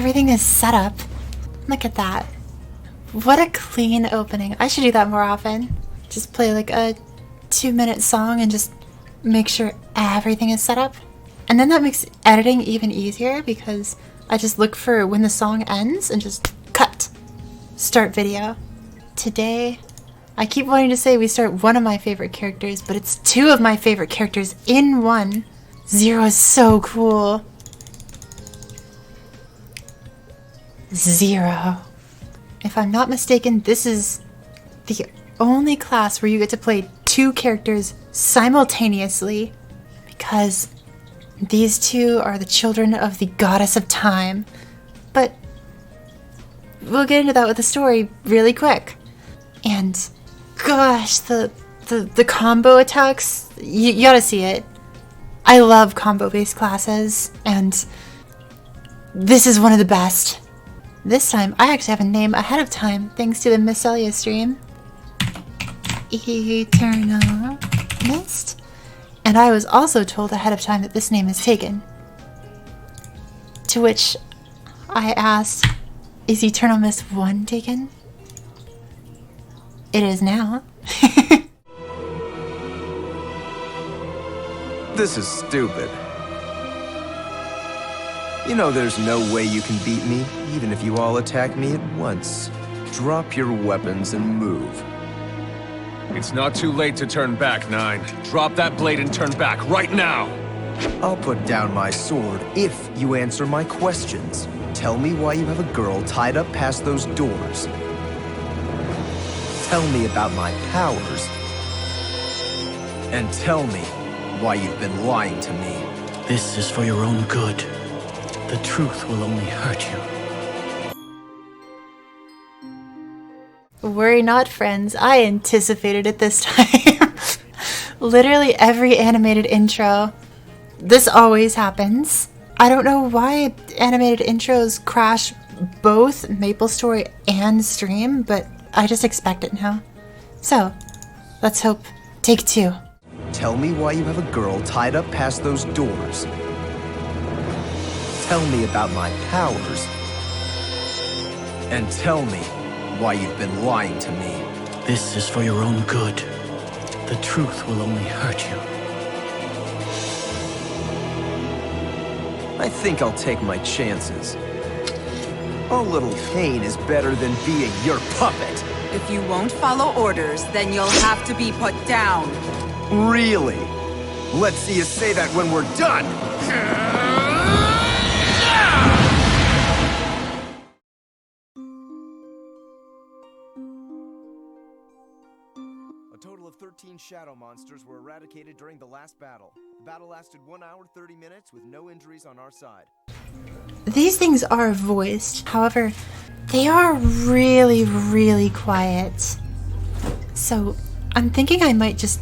everything is set up. Look at that. What a clean opening. I should do that more often. Just play like a 2-minute song and just make sure everything is set up. And then that makes editing even easier because I just look for when the song ends and just cut. Start video. Today, I keep wanting to say we start one of my favorite characters, but it's 2 of my favorite characters in one. Zero is so cool. Zero. If I'm not mistaken, this is the only class where you get to play 2 characters simultaneously because these 2 are the children of the goddess of time. But we'll get into that with the story really quick. And gosh, the combo attacks, you gotta see it. I love combo-based classes, and this is one of the best. This time, I actually have a name ahead of time, thanks to the Miss Celia stream. Eternal Mist. And I was also told ahead of time that this name is taken. To which I asked, is Eternal Mist 1 taken? It is now. This is stupid. You know there's no way you can beat me, even if you all attack me at once. Drop your weapons and move. It's not too late to turn back, 9. Drop that blade and turn back, right now! I'll put down my sword if you answer my questions. Tell me why you have a girl tied up past those doors. Tell me about my powers. And tell me why you've been lying to me. This is for your own good. The truth will only hurt you. Worry not, friends. I anticipated it this time. Literally every animated intro. This always happens. I don't know why animated intros crash both MapleStory and stream, but I just expect it now. So, let's hope take 2. Tell me why you have a girl tied up past those doors. Tell me about my powers. And tell me why you've been lying to me. This is for your own good. The truth will only hurt you. I think I'll take my chances. A little pain is better than being your puppet. If you won't follow orders, then you'll have to be put down. Really? Let's see you say that when we're done! A total of 13 shadow monsters were eradicated during the last battle. The battle lasted 1 hour 30 minutes with no injuries on our side. These things are voiced, however, they are really, really quiet. So I'm thinking I might just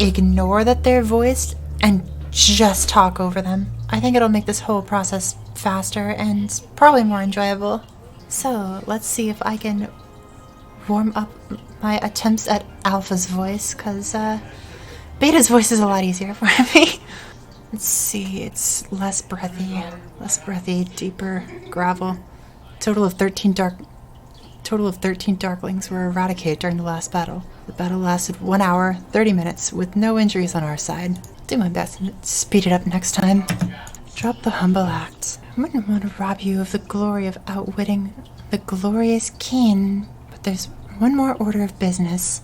ignore that they're voiced and just talk over them. I think it'll make this whole process faster and probably more enjoyable. So let's see if I can warm up my attempts at Alpha's voice, because Beta's voice is a lot easier for me. Let's see, it's less breathy, deeper gravel. Total of 13 darklings were eradicated during the last battle. The battle lasted 1 hour, 30 minutes, with no injuries on our side. Do my best to speed it up next time. Drop the humble act. I wouldn't want to rob you of the glory of outwitting the glorious king, but there's one more order of business.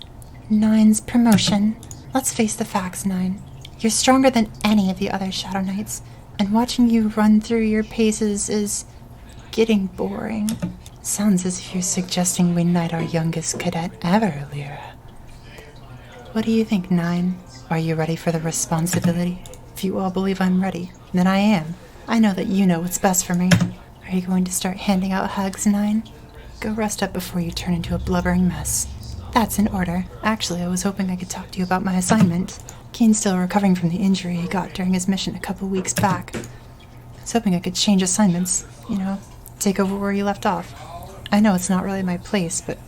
9's promotion. Let's face the facts, 9. You're stronger than any of the other Shadow Knights, and watching you run through your paces is getting boring. Sounds as if you're suggesting we knight our youngest cadet ever, Lyra. What do you think, 9? Are you ready for the responsibility? If you all believe I'm ready, then I am. I know that you know what's best for me. Are you going to start handing out hugs, 9? Go rest up before you turn into a blubbering mess. That's in order. Actually, I was hoping I could talk to you about my assignment. Keen's still recovering from the injury he got during his mission a couple weeks back. I was hoping I could change assignments, take over where you left off. I know it's not really my place, but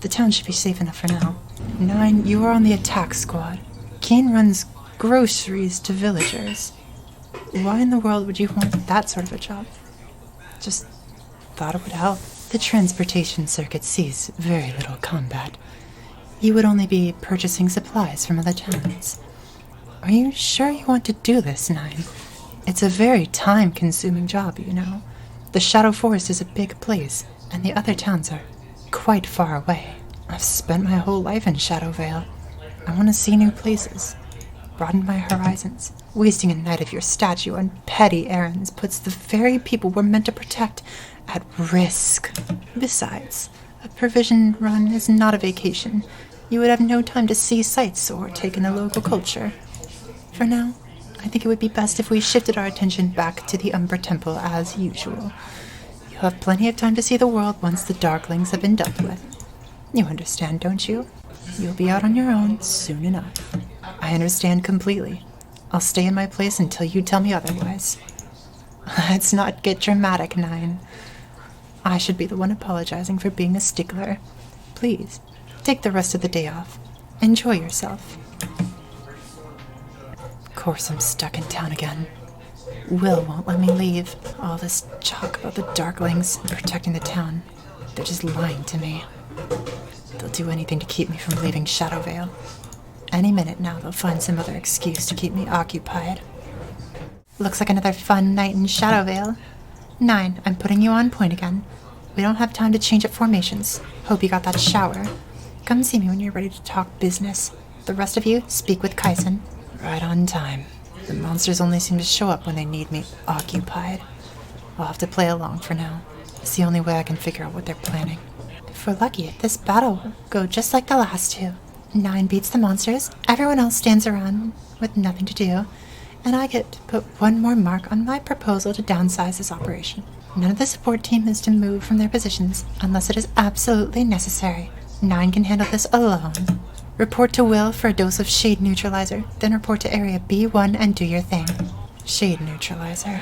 the town should be safe enough for now. 9, you are on the attack squad. Keen runs groceries to villagers. Why in the world would you want that sort of a job? Just thought it would help. The transportation circuit sees very little combat. You would only be purchasing supplies from other towns. Are you sure you want to do this, 9? It's a very time-consuming job, you know. The Shadow Forest is a big place, and the other towns are quite far away. I've spent my whole life in Shadowvale. I want to see new places, broaden my horizons. Wasting a night of your statue on petty errands puts the very people we're meant to protect at risk. Besides, a provision run is not a vacation. You would have no time to see sights or take in the local culture. For now, I think it would be best if we shifted our attention back to the Umbra Temple as usual. You'll have plenty of time to see the world once the Darklings have been dealt with. You understand, don't you? You'll be out on your own soon enough. I understand completely. I'll stay in my place until you tell me otherwise. Let's not get dramatic, 9. I should be the one apologizing for being a stickler. Please, take the rest of the day off. Enjoy yourself. Of course I'm stuck in town again. Will won't let me leave. All this talk about the Darklings and protecting the town. They're just lying to me. They'll do anything to keep me from leaving Shadowvale. Any minute now they'll find some other excuse to keep me occupied. Looks like another fun night in Shadowvale. 9, I'm putting you on point again. We don't have time to change up formations. Hope you got that shower. Come see me when you're ready to talk business. The rest of you, speak with Kaisen. Right on time. The monsters only seem to show up when they need me occupied. I'll have to play along for now. It's the only way I can figure out what they're planning. If we're lucky, this battle will go just like the last two. 9 beats the monsters, everyone else stands around with nothing to do, and I get to put one more mark on my proposal to downsize this operation. None of the support team is to move from their positions unless it is absolutely necessary. 9 can handle this alone. Report to Will for a dose of shade neutralizer, then report to Area B1 and do your thing. Shade neutralizer.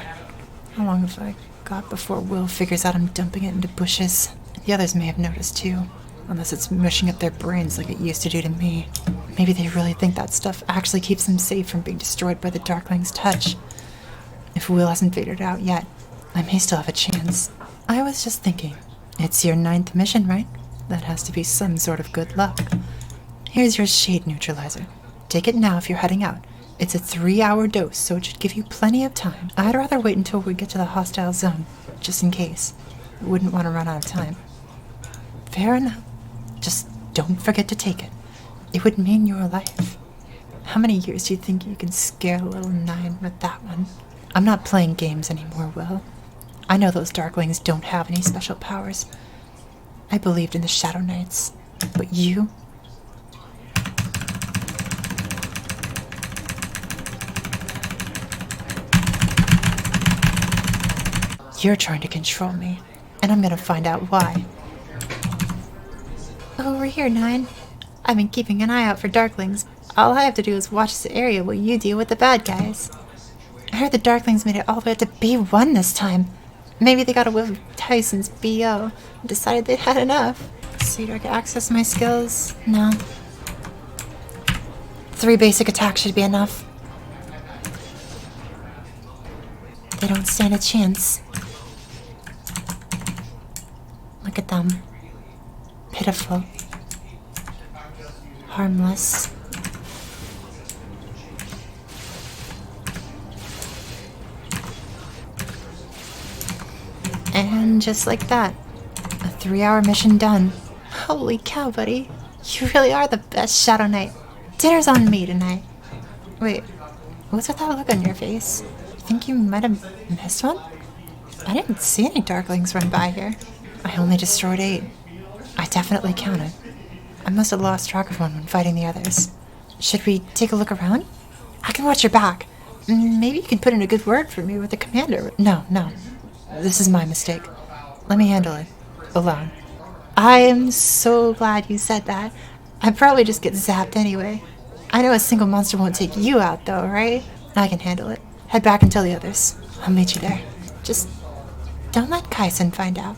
How long have I got before Will figures out I'm dumping it into bushes? The others may have noticed too, unless it's mushing up their brains like it used to do to me. Maybe they really think that stuff actually keeps them safe from being destroyed by the Darkling's touch. If Will hasn't figured it out yet, I may still have a chance. I was just thinking, it's your 9th mission, right? That has to be some sort of good luck. Here's your shade neutralizer. Take it now if you're heading out. It's a 3-hour dose, so it should give you plenty of time. I'd rather wait until we get to the hostile zone, just in case. Wouldn't want to run out of time. Fair enough. Just don't forget to take it. It would mean your life. How many years do you think you can scare a little 9 with that one? I'm not playing games anymore, Will. I know those Darklings don't have any special powers. I believed in the Shadow Knights. But you? You're trying to control me, and I'm gonna find out why. Over here, 9. I've been keeping an eye out for Darklings. All I have to do is watch this area while you deal with the bad guys. I heard the Darklings made it all the way up to B1 this time. Maybe they got a whiff of Tyson's BO and decided they'd had enough. See, do I can access my skills? No. 3 basic attacks should be enough. They don't stand a chance. Look at them. Pitiful. Harmless. And just like that, a 3-hour mission done. Holy cow, buddy. You really are the best Shadow Knight. Dinner's on me tonight. Wait, what's with that look on your face? You think you might have missed one? I didn't see any Darklings run by here. I only destroyed 8. I definitely counted. I must have lost track of one when fighting the others. Should we take a look around? I can watch your back. Maybe you can put in a good word for me with the commander. No. This is my mistake. Let me handle it. Alone. I am so glad you said that. I'd probably just get zapped anyway. I know a single monster won't take you out though, right? I can handle it. Head back and tell the others. I'll meet you there. Just don't let Kaisen find out.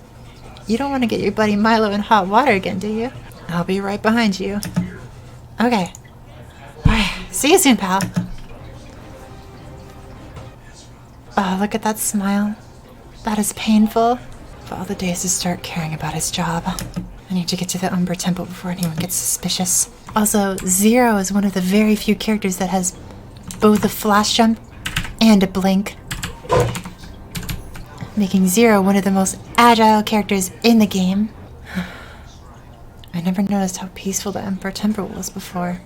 You don't want to get your buddy Milo in hot water again, do you? I'll be right behind you. Okay. Alright, see you soon, pal. Oh, look at that smile. That is painful, all the days to start caring about his job. I need to get to the Umber Temple before anyone gets suspicious. Also, Zero is one of the very few characters that has both a flash jump and a blink, making Zero one of the most agile characters in the game. I never noticed how peaceful the Umber Temple was before.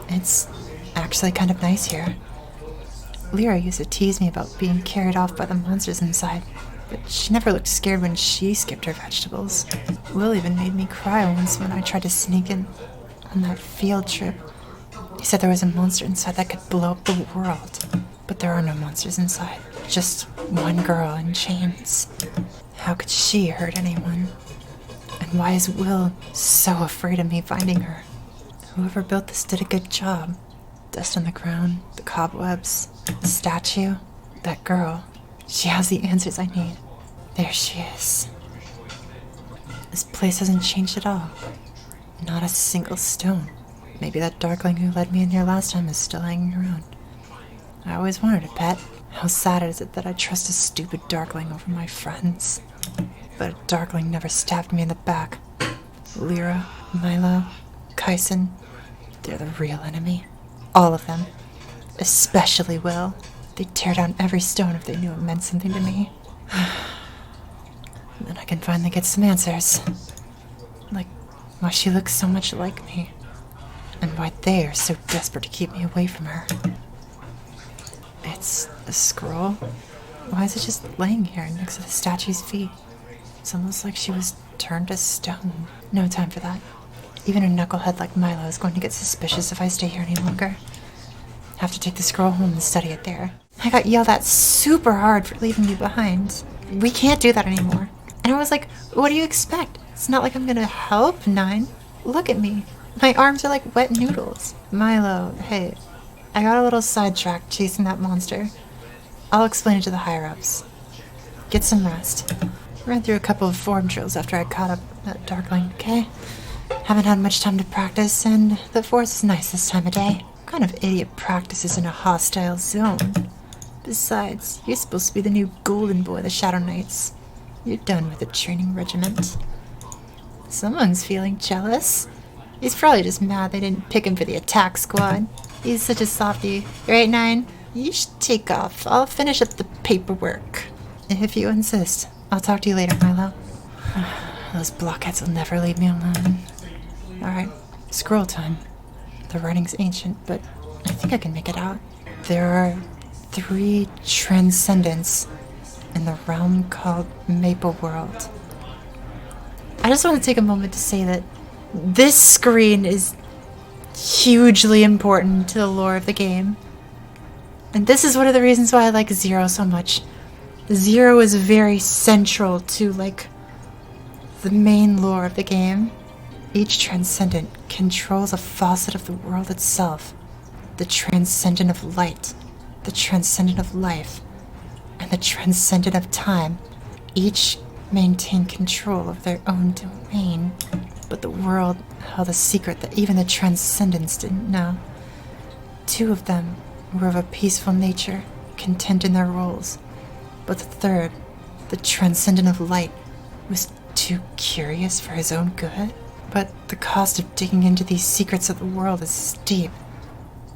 It's actually kind of nice here. Lyra used to tease me about being carried off by the monsters inside, but she never looked scared when she skipped her vegetables. Will even made me cry once when I tried to sneak in on that field trip. He said there was a monster inside that could blow up the world, but there are no monsters inside. Just one girl in chains. How could she hurt anyone? And why is Will so afraid of me finding her? Whoever built this did a good job. Dust on the ground, the cobwebs, the statue, that girl. She has the answers I need. There she is. This place hasn't changed at all. Not a single stone. Maybe that darkling who led me in here last time is still hanging around. I always wanted a pet. How sad is it that I trust a stupid darkling over my friends? But a darkling never stabbed me in the back. Lyra, Milo, Kyson, they're the real enemy. All of them. Especially Will. They'd tear down every stone if they knew it meant something to me. Then I can finally get some answers. Like why she looks so much like me. And why they are so desperate to keep me away from her. It's a scroll? Why is it just laying here next to the statue's feet? It's almost like she was turned to stone. No time for that. Even a knucklehead like Milo is going to get suspicious if I stay here any longer. Have to take the scroll home and study it there. I got yelled at super hard for leaving you behind. We can't do that anymore. And I was like, what do you expect? It's not like I'm gonna help, 9. Look at me. My arms are like wet noodles. Milo, hey, I got a little sidetracked chasing that monster. I'll explain it to the higher-ups. Get some rest. Ran through a couple of form drills after I caught up with that darkling, okay? Haven't had much time to practice, and the force is nice this time of day. What kind of idiot practices in a hostile zone? Besides, you're supposed to be the new golden boy of the Shadow Knights. You're done with the training regiment. Someone's feeling jealous. He's probably just mad they didn't pick him for the attack squad. He's such a softie. Right, 9? You should take off. I'll finish up the paperwork. If you insist. I'll talk to you later, Milo. Those blockheads will never leave me alone. Alright, scroll time. The writing's ancient, but I think I can make it out. There are 3 transcendents in the realm called Maple World. I just want to take a moment to say that this screen is hugely important to the lore of the game. And this is one of the reasons why I like Zero so much. Zero is very central to, like, the main lore of the game. Each transcendent controls a facet of the world itself. The transcendent of light, the transcendent of life, and the transcendent of time. Each maintain control of their own domain, but the world held a secret that even the transcendents didn't know. 2 of them were of a peaceful nature, content in their roles, but the third, the transcendent of light, was too curious for his own good. But the cost of digging into these secrets of the world is steep,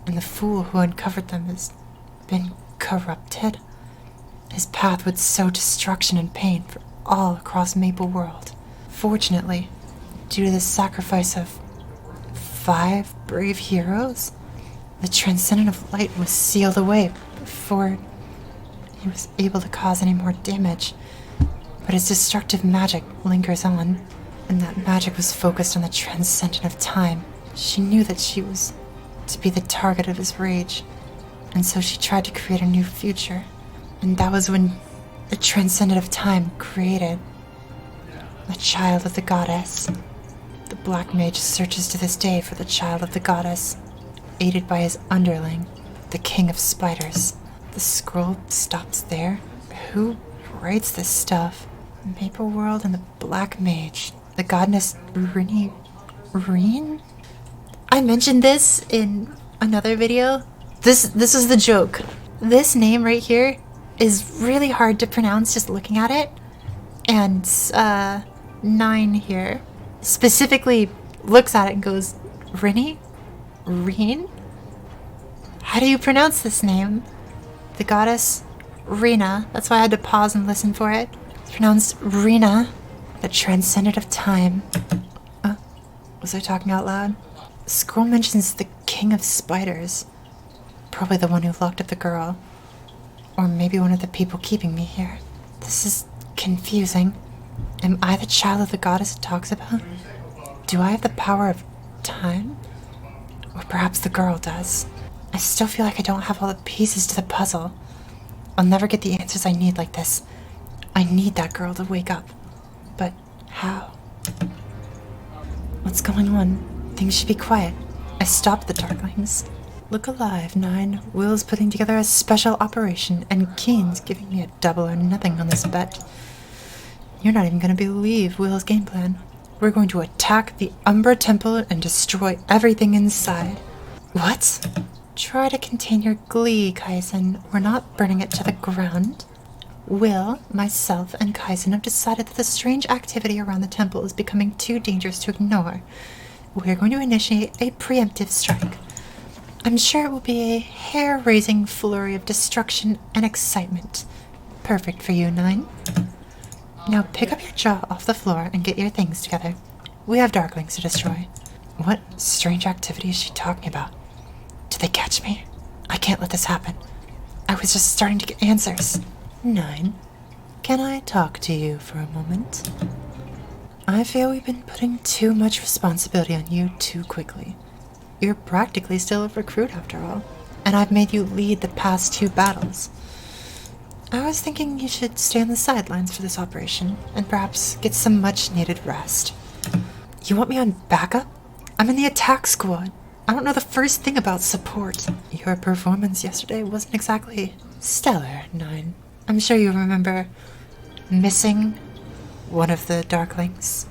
and the fool who uncovered them has been corrupted. His path would sow destruction and pain for all across Maple World. Fortunately, due to the sacrifice of 5 brave heroes, the Transcendent of Light was sealed away before he was able to cause any more damage. But his destructive magic lingers on, and that magic was focused on the Transcendent of Time. She knew that she was to be the target of his rage, and so she tried to create a new future. And that was when the Transcendent of Time created the Child of the Goddess. The Black Mage searches to this day for the Child of the Goddess, aided by his underling, the King of Spiders. The scroll stops there. Who writes this stuff? Maple World and the Black Mage. The goddess Reen? I mentioned this in another video. This is the joke. This name right here is really hard to pronounce just looking at it. And, 9 here specifically looks at it and goes, Rinny? Reen? How do you pronounce this name? The goddess Rena. That's why I had to pause and listen for it. It's pronounced Rena, the transcendent of time. Was I talking out loud? Scroll mentions the king of spiders. Probably the one who locked up the girl. Or maybe one of the people keeping me here. This is confusing. Am I the child of the goddess it talks about? Do I have the power of time? Or perhaps the girl does. I still feel like I don't have all the pieces to the puzzle. I'll never get the answers I need like this. I need that girl to wake up. But how? What's going on? Things should be quiet. I stopped the Darklings. Look alive, 9. Will's putting together a special operation, and Keen's giving me a double or nothing on this bet. You're not even going to believe Will's game plan. We're going to attack the Umbra Temple and destroy everything inside. What? Try to contain your glee, Kaisen. We're not burning it to the ground. Will, myself, and Kaisen have decided that the strange activity around the temple is becoming too dangerous to ignore. We're going to initiate a preemptive strike. I'm sure it will be a hair-raising flurry of destruction and excitement. Perfect for you, 9. Now pick up your jaw off the floor and get your things together. We have Darklings to destroy. What strange activity is she talking about? Did they catch me? I can't let this happen. I was just starting to get answers. 9. Can I talk to you for a moment? I feel we've been putting too much responsibility on you too quickly. You're practically still a recruit after all, and I've made you lead the past 2 battles. I was thinking you should stay on the sidelines for this operation, and perhaps get some much-needed rest. You want me on backup? I'm in the attack squad. I don't know the first thing about support. Your performance yesterday wasn't exactly stellar, 9. I'm sure you remember missing one of the Darklings.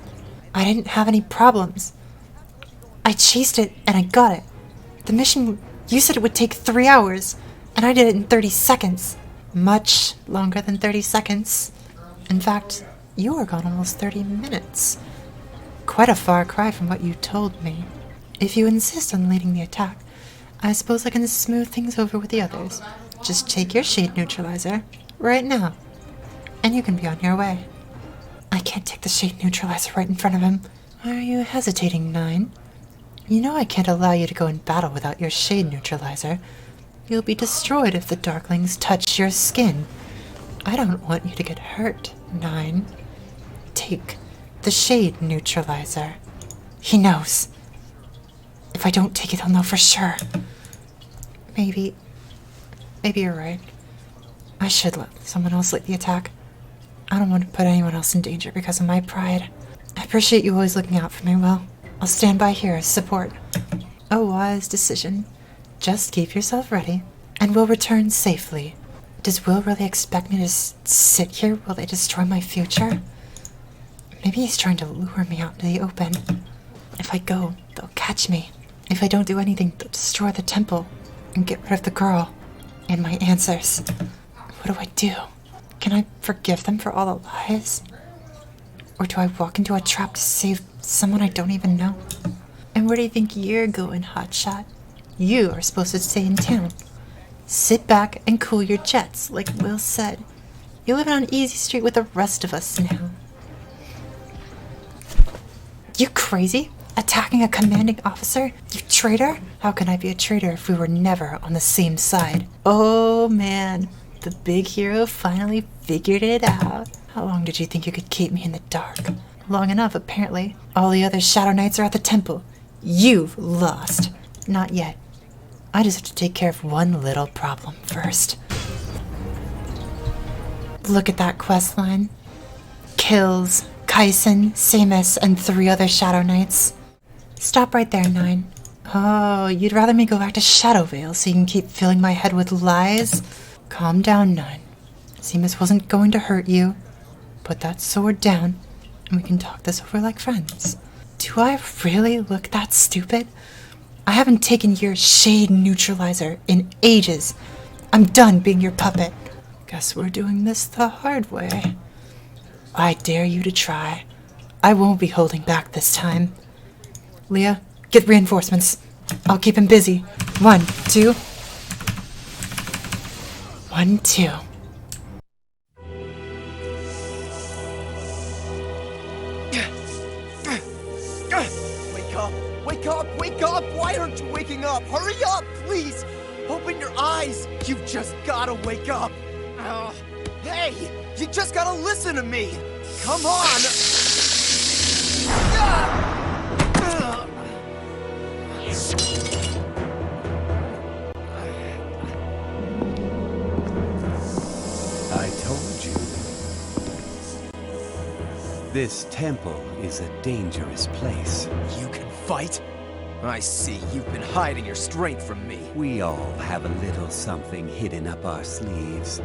I didn't have any problems. I chased it and I got it. The mission, you said it would take 3 hours, and I did it in 30 seconds. Much longer than 30 seconds. In fact, you were gone almost 30 minutes. Quite a far cry from what you told me. If you insist on leading the attack, I suppose I can smooth things over with the others. Just take your shade neutralizer right now, and you can be on your way. I can't take the shade neutralizer right in front of him. Why are you hesitating, 9? You know I can't allow you to go in battle without your shade neutralizer. You'll be destroyed if the Darklings touch your skin. I don't want you to get hurt, 9. Take the shade neutralizer. He knows. If I don't take it, he'll know for sure. Maybe you're right. I should let someone else lead the attack. I don't want to put anyone else in danger because of my pride. I appreciate you always looking out for me, Will. I'll stand by here as support. A wise decision. Just keep yourself ready, and we'll return safely. Does Will really expect me to sit here while they destroy my future? Maybe he's trying to lure me out into the open. If I go, they'll catch me. If I don't do anything, they'll destroy the temple and get rid of the girl and my answers. What do I do? Can I forgive them for all the lies? Or do I walk into a trap to save someone I don't even know? And where do you think you're going, hotshot? You are supposed to stay in town. Sit back and cool your jets, like Will said. You're living on Easy Street with the rest of us now. You crazy? Attacking a commanding officer? You traitor? How can I be a traitor if we were never on the same side? Oh man, the big hero finally figured it out. How long did you think you could keep me in the dark? Long enough, apparently. All the other Shadow Knights are at the temple. You've lost. Not yet. I just have to take care of one little problem first. Look at that quest line. Kills Kaisen, Samus, and 3 other Shadow Knights. Stop right there, 9. Oh, you'd rather me go back to Shadowvale so you can keep filling my head with lies? Calm down, 9. Samus wasn't going to hurt you. Put that sword down, and we can talk this over like friends. Do I really look that stupid? I haven't taken your shade neutralizer in ages. I'm done being your puppet. Guess we're doing this the hard way. I dare you to try. I won't be holding back this time. Leah, get reinforcements. I'll keep him busy. 1, 2. 1, 2. Wake up! Wake up! Wake up! Why aren't you waking up? Hurry up, please! Open your eyes! You've just gotta wake up! Hey! You just gotta listen to me! Come on! I told you. This temple is a dangerous place. You can fight? I see. You've been hiding your strength from me. We all have a little something hidden up our sleeves.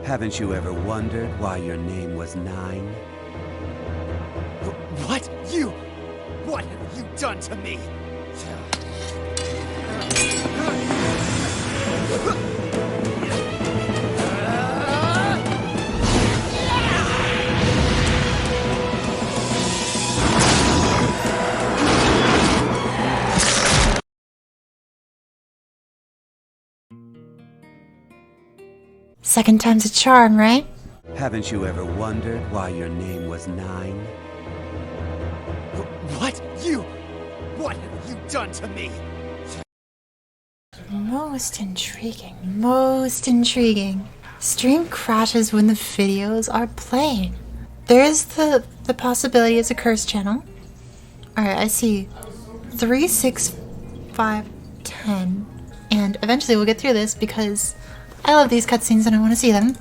Haven't you ever wondered why your name was 9? What? You? What have you done to me? Second time's a charm, right? Haven't you ever wondered why your name was 9? What? You? What have you done to me? Most intriguing. Most intriguing. Stream crashes when the videos are playing. There is the possibility it's a curse channel. Alright, I see 3, 6, 5, 10. And eventually we'll get through this because I love these cutscenes and I want to see them.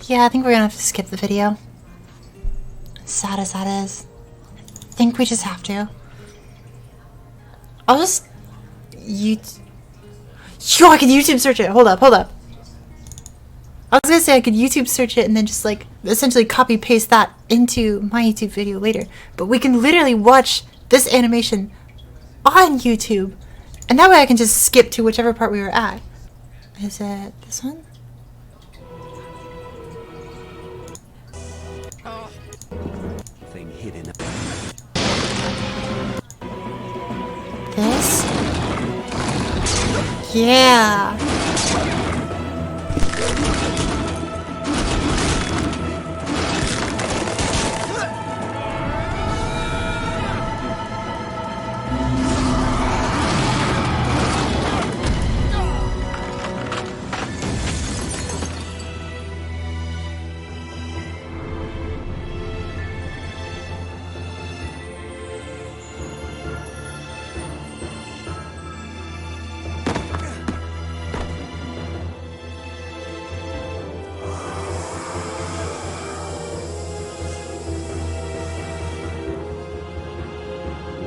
Yeah, I think we're gonna have to skip the video. Sad as that is. I think we just have to. I'll just... Yo, I could YouTube search it! Hold up. I was gonna say I could YouTube search it and then just like essentially copy paste that into my YouTube video later. But we can literally watch this animation on YouTube. And that way I can just skip to whichever part we were at. Is it this one? Thing hidden. This? Yeah.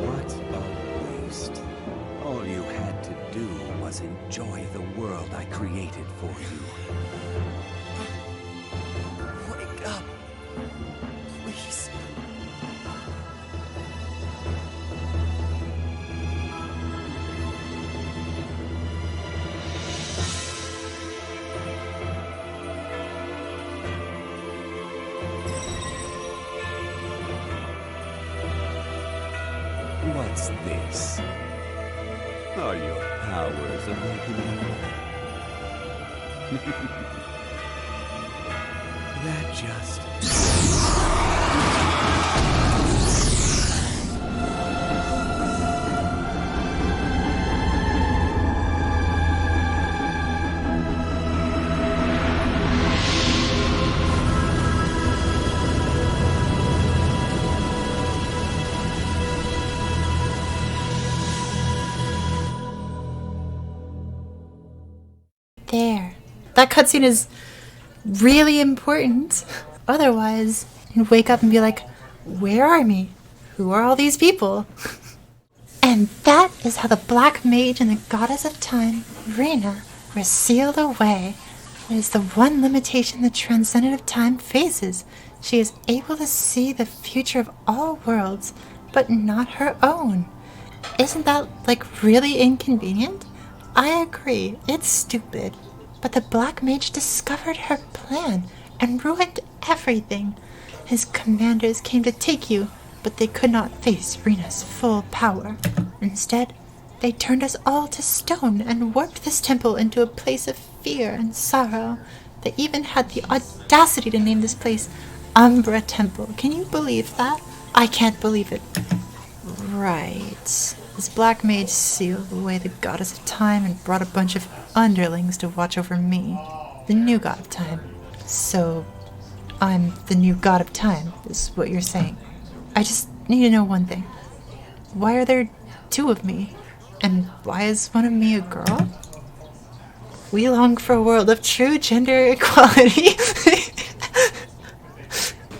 What a waste. All you had to do was enjoy the world I created for you. Wake up. Please. What's this? Are your powers awakening? That just... That cutscene is really important. Otherwise, you'd wake up and be like, where are me? Who are all these people? And that is how the Black Mage and the Goddess of Time, Rena, were sealed away. It is the one limitation the Transcendent of Time faces. She is able to see the future of all worlds, but not her own. Isn't that, like, really inconvenient? I agree, it's stupid. But the Black Mage discovered her plan and ruined everything. His commanders came to take you, but they could not face Rena's full power. Instead, they turned us all to stone and warped this temple into a place of fear and sorrow. They even had the audacity to name this place Umbra Temple. Can you believe that? I can't believe it. Right. This Black Mage sealed away the Goddess of Time and brought a bunch of underlings to watch over me, the new God of Time. So, I'm the new God of Time, is what you're saying. I just need to know one thing. Why are there two of me? And why is one of me a girl? We long for a world of true gender equality.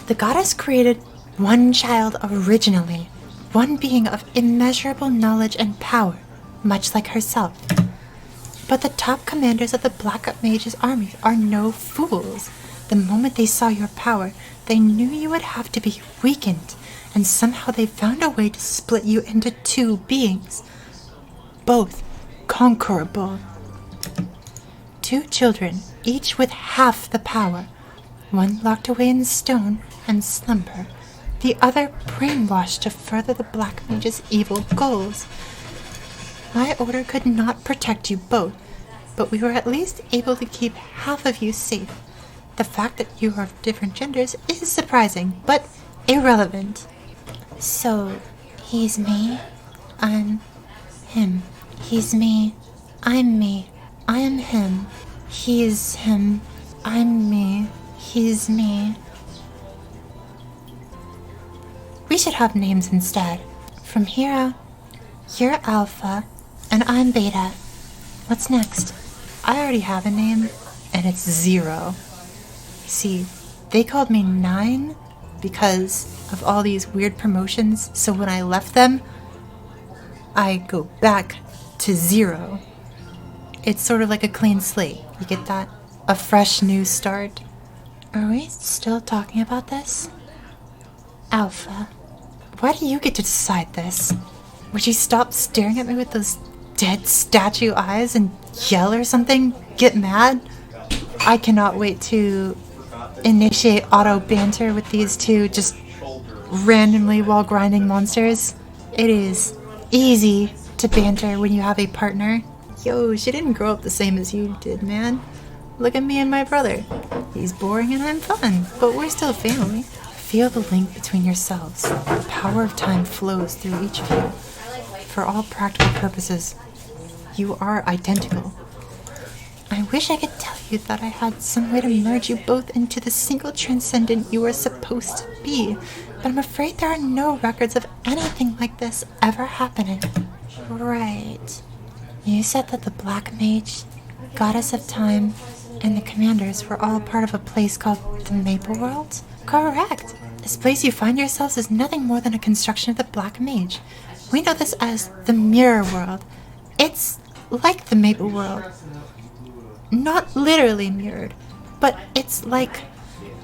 The goddess created one child originally, one being of immeasurable knowledge and power, much like herself. But the top commanders of the Black Mage's army are no fools. The moment they saw your power, they knew you would have to be weakened, and somehow they found a way to split you into two beings, both conquerable. Two children, each with half the power, one locked away in stone and slumber, the other brainwashed to further the Black Mage's evil goals. My order could not protect you both, but we were at least able to keep half of you safe. The fact that you are of different genders is surprising, but irrelevant. So, he's me, I'm him. He's me, I'm me, I am him. He's him, I'm me, he's me. We should have names instead. From here out, you're Alpha, and I'm Beta. What's next? I already have a name, and it's Zero. See, they called me 9 because of all these weird promotions, so when I left them, I go back to 0. It's sort of like a clean slate. You get that? A fresh new start. Are we still talking about this? Alpha, why do you get to decide this? Would you stop staring at me with those dead statue eyes and yell or something? Get mad? I cannot wait to initiate auto banter with these two just randomly while grinding monsters. It is easy to banter when you have a partner. Yo, she didn't grow up the same as you did, man. Look at me and my brother. He's boring and I'm fun, but we're still family. Feel the link between yourselves. The power of time flows through each of you. For all practical purposes, you are identical. I wish I could tell you that I had some way to merge you both into the single transcendent you were supposed to be, but I'm afraid there are no records of anything like this ever happening. Right. You said that the Black Mage, Goddess of Time, and the commanders were all part of a place called the Maple World? Correct. This place you find yourselves is nothing more than a construction of the Black Mage. We know this as the Mirror World. It's like the Maple World. Not literally mirrored, but it's like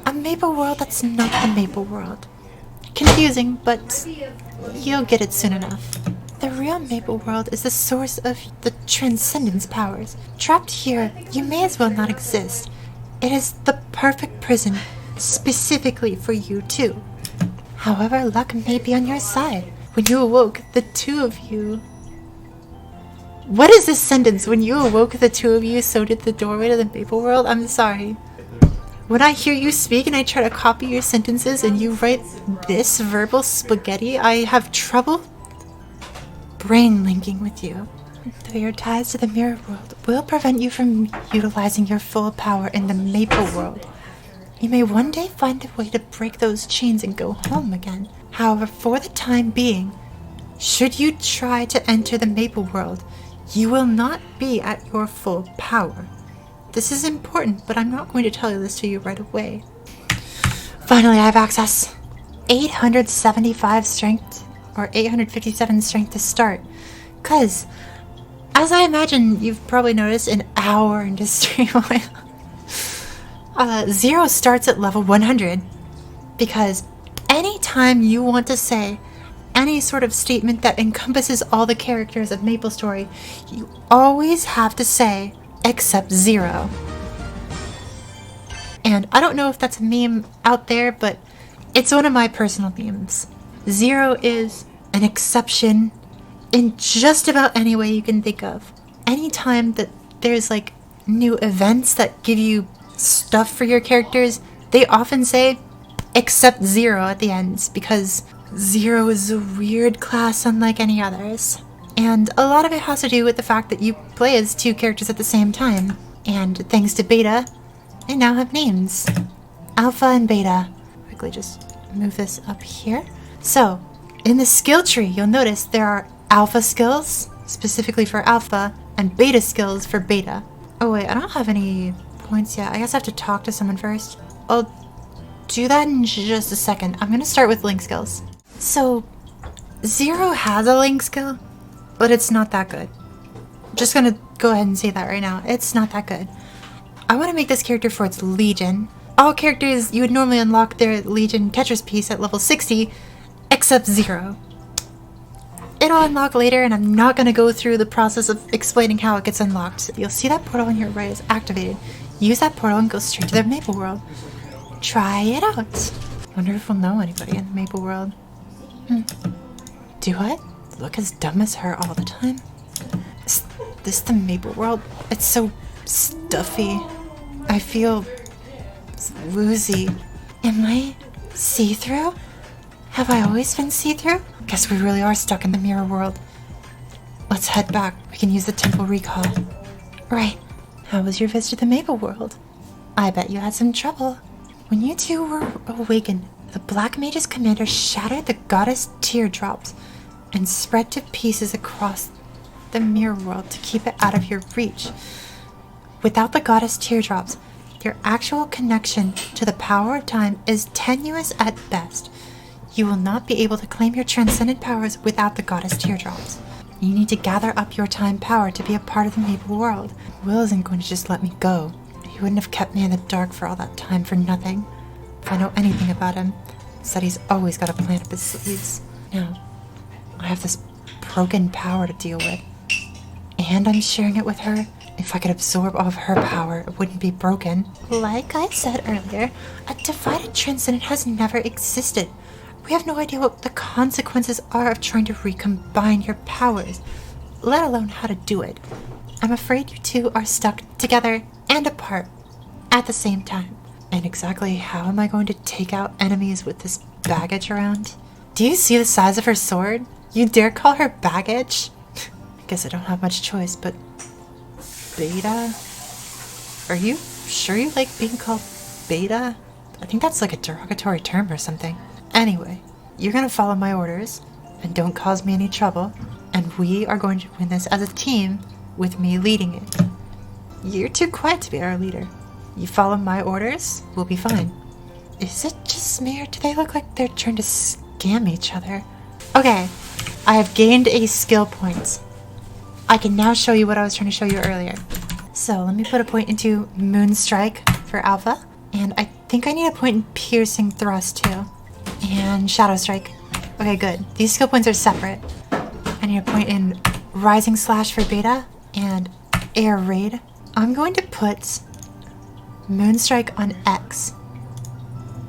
a Maple World that's not the Maple World. Confusing, but you'll get it soon enough. The real Maple World is the source of the Transcendence powers. Trapped here, you may as well not exist. It is the perfect prison, specifically for you two. However, luck may be on your side. When you awoke, the two of you... What is this sentence? When you awoke, the two of you, so did the doorway to the Maple World? I'm sorry. When I hear you speak and I try to copy your sentences and you write this verbal spaghetti, I have trouble brain linking with you. Though your ties to the Mirror World will prevent you from utilizing your full power in the Maple World. You may one day find a way to break those chains and go home again. However, for the time being, should you try to enter the Maple World, you will not be at your full power. This is important, but I'm not going to tell you this to you right away. Finally, I have access. 875 strength, or 857 strength to start. Because, as I imagine you've probably noticed an hour into stream, Zero starts at level 100. Because anytime you want to say any sort of statement that encompasses all the characters of MapleStory, you always have to say, except Zero. And I don't know if that's a meme out there, but it's one of my personal memes. Zero is an exception in just about any way you can think of. Anytime that there's like new events that give you stuff for your characters, they often say, except Zero at the end, because Zero is a weird class unlike any others. And a lot of it has to do with the fact that you play as two characters at the same time. And thanks to Beta, they now have names. Alpha and Beta. Quickly just move this up here. So, in the skill tree, you'll notice there are Alpha skills, specifically for Alpha, and Beta skills for Beta. Oh wait, I don't have any points yet. I guess I have to talk to someone first. I'll do that in just a second. I'm gonna start with Link skills. So, Zero has a Link skill, but it's not that good. Just gonna go ahead and say that right now. It's not that good. I want to make this character for its Legion. All characters, you would normally unlock their Legion Tetris piece at level 60, except Zero. It'll unlock later, and I'm not going to go through the process of explaining how it gets unlocked. You'll see that portal on your right is activated. Use that portal and go straight to the Maple World. Try it out. Wonder if we'll know anybody in the Maple World. Do I look as dumb as her all the time? Is this the Maple World? It's so stuffy. I feel woozy. Am I see-through? Have I always been see-through? Guess we really are stuck in the mirror world. Let's head back. We can use the temple recall. Right. How was your visit to the Maple World? I bet you had some trouble. When you two were awakened, the Black Mage's commander shattered the goddess teardrops and spread to pieces across the mirror world to keep it out of your reach. Without the goddess teardrops, your actual connection to the power of time is tenuous at best. You will not be able to claim your transcendent powers without the goddess teardrops. You need to gather up your time power to be a part of the Maple World. Will isn't going to just let me go. He wouldn't have kept me in the dark for all that time for nothing. If I know anything about him, it's that he's always got a plan up his sleeves. Now, I have this broken power to deal with, and I'm sharing it with her. If I could absorb all of her power, it wouldn't be broken. Like I said earlier, a divided transcendent has never existed. We have no idea what the consequences are of trying to recombine your powers, let alone how to do it. I'm afraid you two are stuck together and apart at the same time. And exactly how am I going to take out enemies with this baggage around? Do you see the size of her sword? You dare call her baggage? I guess I don't have much choice, but... Beta? Are you sure you like being called Beta? I think that's like a derogatory term or something. Anyway, you're gonna follow my orders and don't cause me any trouble, and we are going to win this as a team with me leading it. You're too quiet to be our leader. You follow my orders, we'll be fine. Is it just me, or do they look like they're trying to scam each other? Okay, I have gained a skill point. I can now show you what I was trying to show you earlier. So let me put a point into Moonstrike for Alpha, and I think I need a point in Piercing Thrust too, and Shadow Strike. Okay, good. These skill points are separate. I need a point in Rising Slash for Beta and Air Raid. I'm going to put Moonstrike on X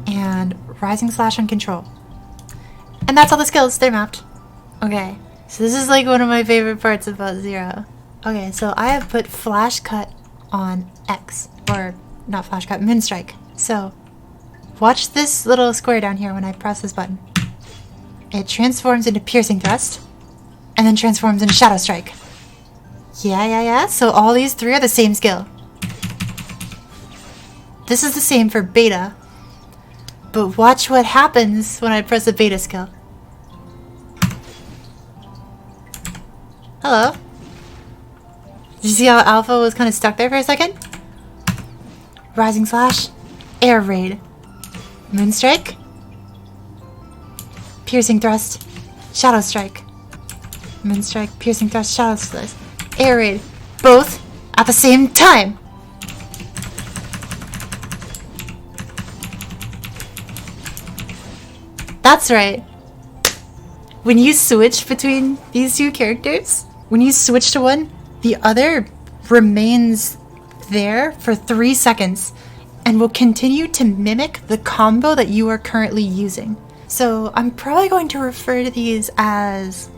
and Rising Slash on Control. And that's all the skills. They're mapped. Okay. So this is like one of my favorite parts about Zero. Okay, so I have put Flash Cut on X. Or, not Flash Cut, Moonstrike. So, watch this little square down here when I press this button. It transforms into Piercing Thrust. And then transforms into Shadow Strike. Yeah. So all these three are the same skill. This is the same for Beta. But watch what happens when I press the Beta skill. Hello. Did you see how Alpha was kind of stuck there for a second? Rising Slash, Air Raid, Moonstrike, Piercing Thrust, Shadow Strike, Moonstrike, Piercing Thrust, Shadow Thrust, Air Raid, both at the same time. That's right. When you switch between these two characters, when you switch to one, the other remains there for 3 seconds and will continue to mimic the combo that you are currently using. So I'm probably going to refer to these as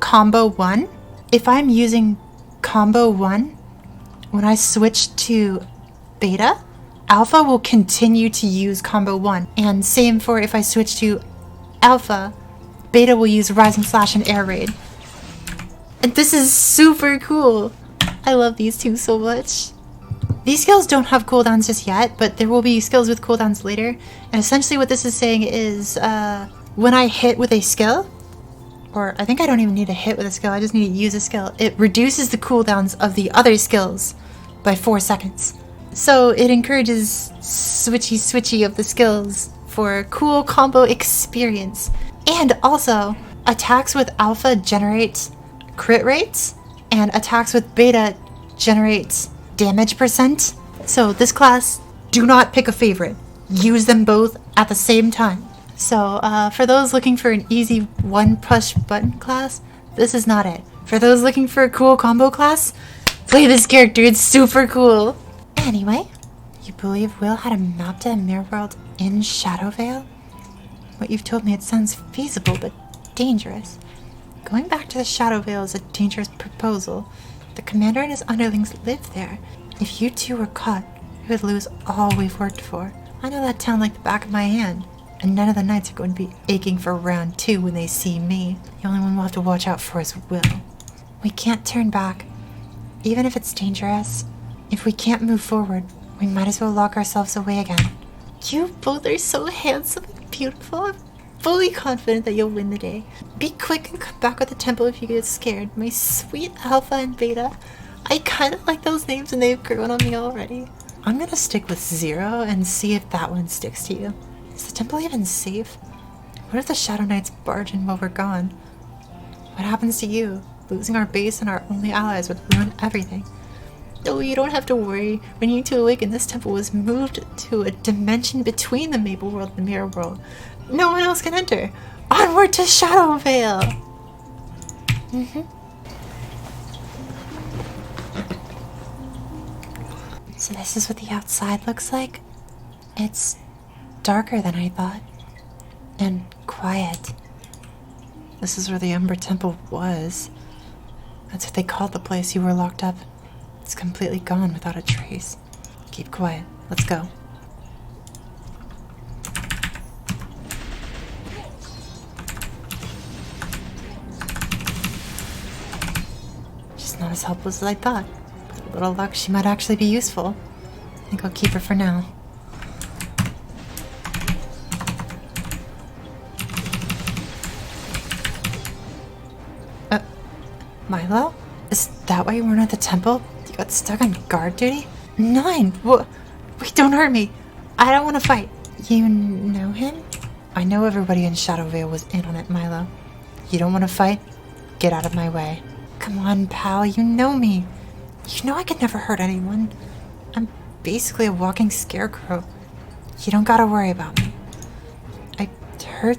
combo 1. If I'm using combo 1, when I switch to beta, alpha will continue to use combo 1. And same for if I switch to alpha, beta will use Rising Slash and Air Raid. And this is super cool. I love these two so much. These skills don't have cooldowns just yet, but there will be skills with cooldowns later. And essentially what this is saying is when I hit with a skill, or I think I don't even need to hit with a skill, I just need to use a skill, it reduces the cooldowns of the other skills by 4 seconds. So it encourages switchy of the skills for cool combo experience. And also, attacks with alpha generate crit rates, and attacks with beta generate damage percent. So this class, do not pick a favorite. Use them both at the same time. So for those looking for an easy one push button class, this is not it. For those looking for a cool combo class, play this character, it's super cool. Anyway, you believe Will had a map to a mirror world in Shadowvale? What you've told me, it sounds feasible, but dangerous. Going back to the Shadowvale is a dangerous proposal. The commander and his underlings live there. If you two were caught, we would lose all we've worked for. I know that town like the back of my hand, and none of the knights are going to be aching for round 2 when they see me. The only one we'll have to watch out for is Will. We can't turn back. Even if it's dangerous, if we can't move forward, we might as well lock ourselves away again. You both are so handsome and beautiful. I'm fully confident that you'll win the day. Be quick and come back with the temple if you get scared. My sweet Alpha and Beta. I kind of like those names and they've grown on me already. I'm gonna stick with 0 and see if that one sticks to you. Is the temple even safe? What if the Shadow Knights barge in while we're gone? What happens to you? Losing our base and our only allies would ruin everything. No, you don't have to worry. When you two awakened, this temple was moved to a dimension between the Maple World and the Mirror World. No one else can enter. Onward to Shadowvale! So this is what the outside looks like? It's darker than I thought. And quiet. This is where the Umber Temple was. That's what they called the place you were locked up. It's completely gone without a trace. Keep quiet. Let's go. She's not as helpless as I thought. With a little luck, she might actually be useful. I think I'll keep her for now. Milo? Is that why you weren't at the temple? You got stuck on guard duty? 9! Wait, don't hurt me! I don't want to fight. You know him? I know everybody in Shadowvale was in on it, Milo. You don't want to fight? Get out of my way. Come on, pal, you know me. You know I could never hurt anyone. I'm basically a walking scarecrow. You don't gotta worry about me. I heard...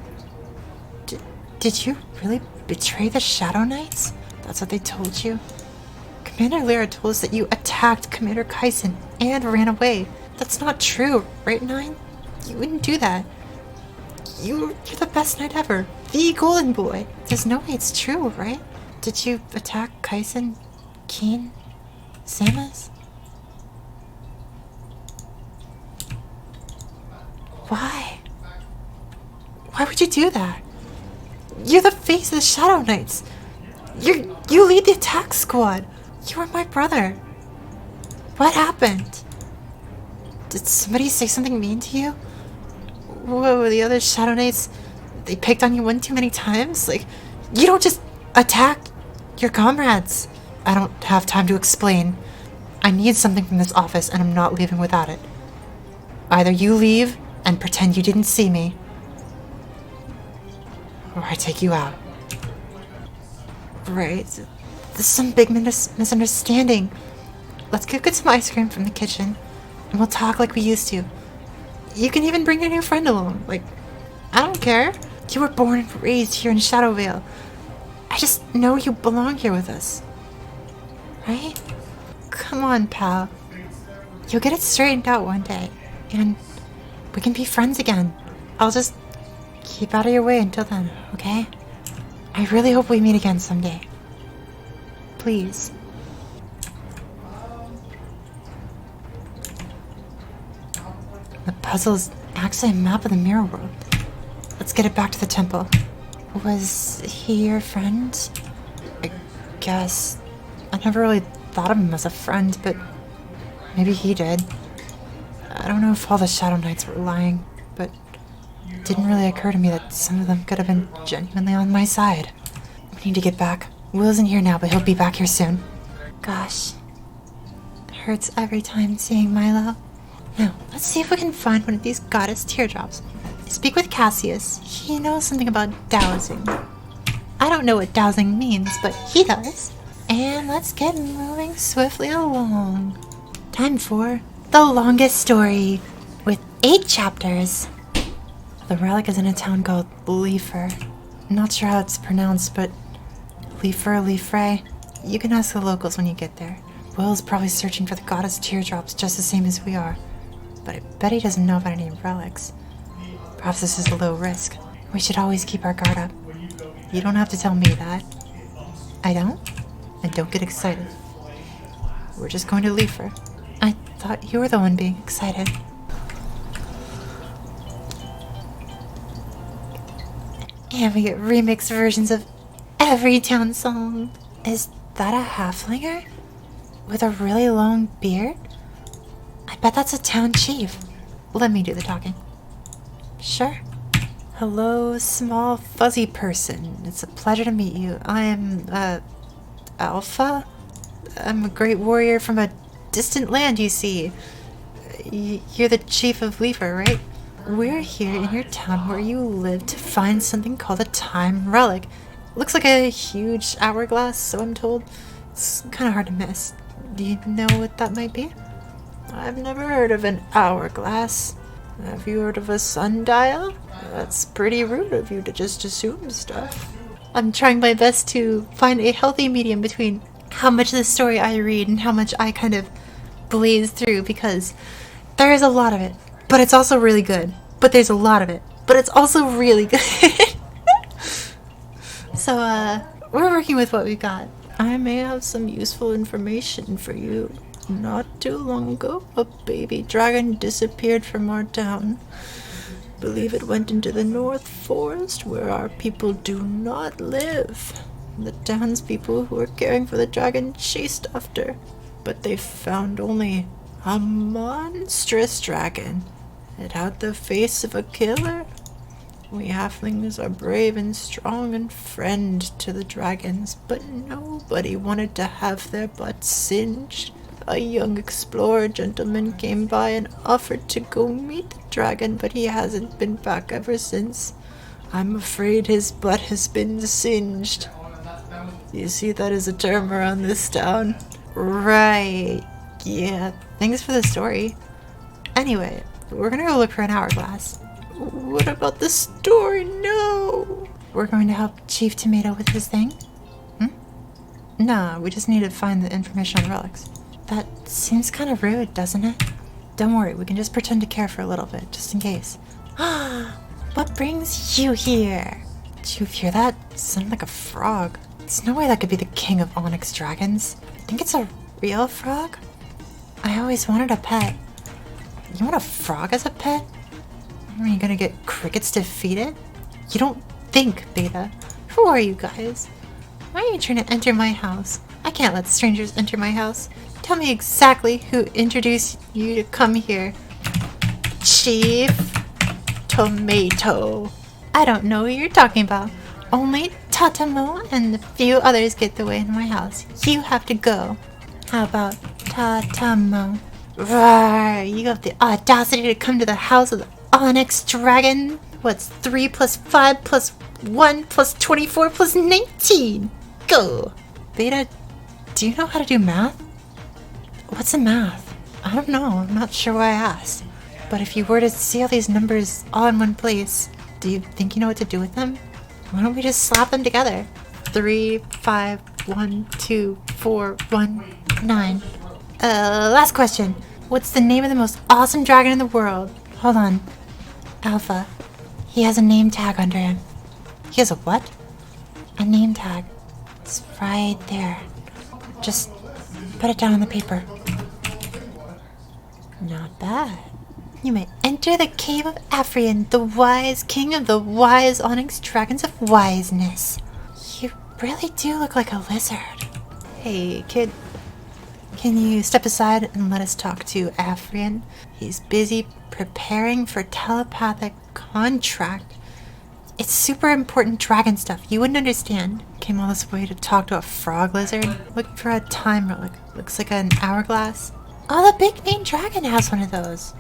Did you really betray the Shadow Knights? That's what they told you? Commander Lyra told us that you attacked Commander Kyson and ran away. That's not true, right, 9? You wouldn't do that. You're the best knight ever. The golden boy. There's no way it's true, right? Did you attack Kyson, Keen, Samus? Why? Why would you do that? You're the face of the Shadow Knights. You lead the attack squad. You were my brother. What happened? Did somebody say something mean to you? Whoa, the other Shadow Knights, they picked on you one too many times? Like, you don't just attack your comrades. I don't have time to explain. I need something from this office and I'm not leaving without it. Either you leave and pretend you didn't see me, or I take you out. Right. There's some big misunderstanding. Let's go get some ice cream from the kitchen, and we'll talk like we used to. You can even bring your new friend along. Like, I don't care. You were born and raised here in Shadowvale. I just know you belong here with us. Right? Come on, pal. You'll get it straightened out one day, and we can be friends again. I'll just keep out of your way until then, okay? I really hope we meet again someday. Please. The puzzle is actually a map of the mirror world. Let's get it back to the temple. Was he your friend? I guess. I never really thought of him as a friend, but maybe he did. I don't know if all the Shadow Knights were lying, but it didn't really occur to me that some of them could have been genuinely on my side. We need to get back. Will isn't here now, but he'll be back here soon. Gosh. It hurts every time seeing Milo. Now, let's see if we can find one of these goddess teardrops. Speak with Cassius. He knows something about dowsing. I don't know what dowsing means, but he does. And let's get moving swiftly along. Time for the longest story, with 8 chapters. The Relic is in a town called Leifer. Not sure how it's pronounced, but Leifer. You can ask the locals when you get there. Will's probably searching for the goddess teardrops just the same as we are. But I bet he doesn't know about any relics. Perhaps this is a low risk. We should always keep our guard up. You don't have to tell me that. I don't? And don't get excited. We're just going to Leifer. I thought you were the one being excited. And we get remixed versions of every town song. Is that a halflinger? With a really long beard? I bet that's a town chief. Let me do the talking. Sure. Hello, small fuzzy person. It's a pleasure to meet you. I'm, Alpha? I'm a great warrior from a distant land, you see. You're the chief of Leifer, right? We're here in your town where you live to find something called a time relic. Looks like a huge hourglass, so I'm told. It's kind of hard to miss. Do you know what that might be? I've never heard of an hourglass. Have you heard of a sundial? That's pretty rude of you to just assume stuff. I'm trying my best to find a healthy medium between how much of the story I read and how much I kind of blaze through, because there is a lot of it, but it's also really good. But there's a lot of it, but it's also really good. So, we're working with what we got. I may have some useful information for you. Not too long ago, a baby dragon disappeared from our town. Believe it went into the North Forest, where our people do not live. The townspeople who were caring for the dragon chased after, but they found only a monstrous dragon. It had the face of a killer. We halflings are brave and strong and friend to the dragons, but nobody wanted to have their butts singed. A young explorer gentleman came by and offered to go meet the dragon, but he hasn't been back ever since. I'm afraid his butt has been singed. You see, that is a term around this town. Right. Yeah, thanks for the story. Anyway, we're gonna go look for an hourglass. What about the story? No! We're going to help Chief Tomato with his thing? No, we just need to find the information on the relics. That seems kind of rude, doesn't it? Don't worry, we can just pretend to care for a little bit, just in case. What brings you here? Did you hear that? It sounded like a frog. There's no way that could be the king of Onyx dragons. I think it's a real frog. I always wanted a pet. You want a frog as a pet? Are you gonna get crickets to feed it? You don't think, Beta. Who are you guys? Why are you trying to enter my house? I can't let strangers enter my house. Tell me exactly who introduced you to come here. Chief Tomato. I don't know who you're talking about. Only Tatamo and a few others get the way in my house. You have to go. How about Tatamo? Roar, you have the audacity to come to the house of the Onyx Dragon? What's 3 plus 5 plus 1 plus 24 plus 19? Go! Beta, do you know how to do math? What's the math? I don't know, I'm not sure why I asked. But if you were to see all these numbers all in one place, do you think you know what to do with them? Why don't we just slap them together? 3, 5, 1, 2, 4, 1, 9. Last question. What's the name of the most awesome dragon in the world? Hold on. Alpha. He has a name tag under him. He has a what? A name tag. It's right there. Just put it down on the paper. Not bad. You may enter the cave of Afrian, the wise king of the wise Onyx Dragons of Wiseness. You really do look like a lizard. Hey, kid. Can you step aside and let us talk to Afrian? He's busy preparing for telepathic contract. It's super important dragon stuff. You wouldn't understand. Came all this way to talk to a frog lizard. Looking for a time relic. Looks like an hourglass. Oh, the big name dragon has one of those.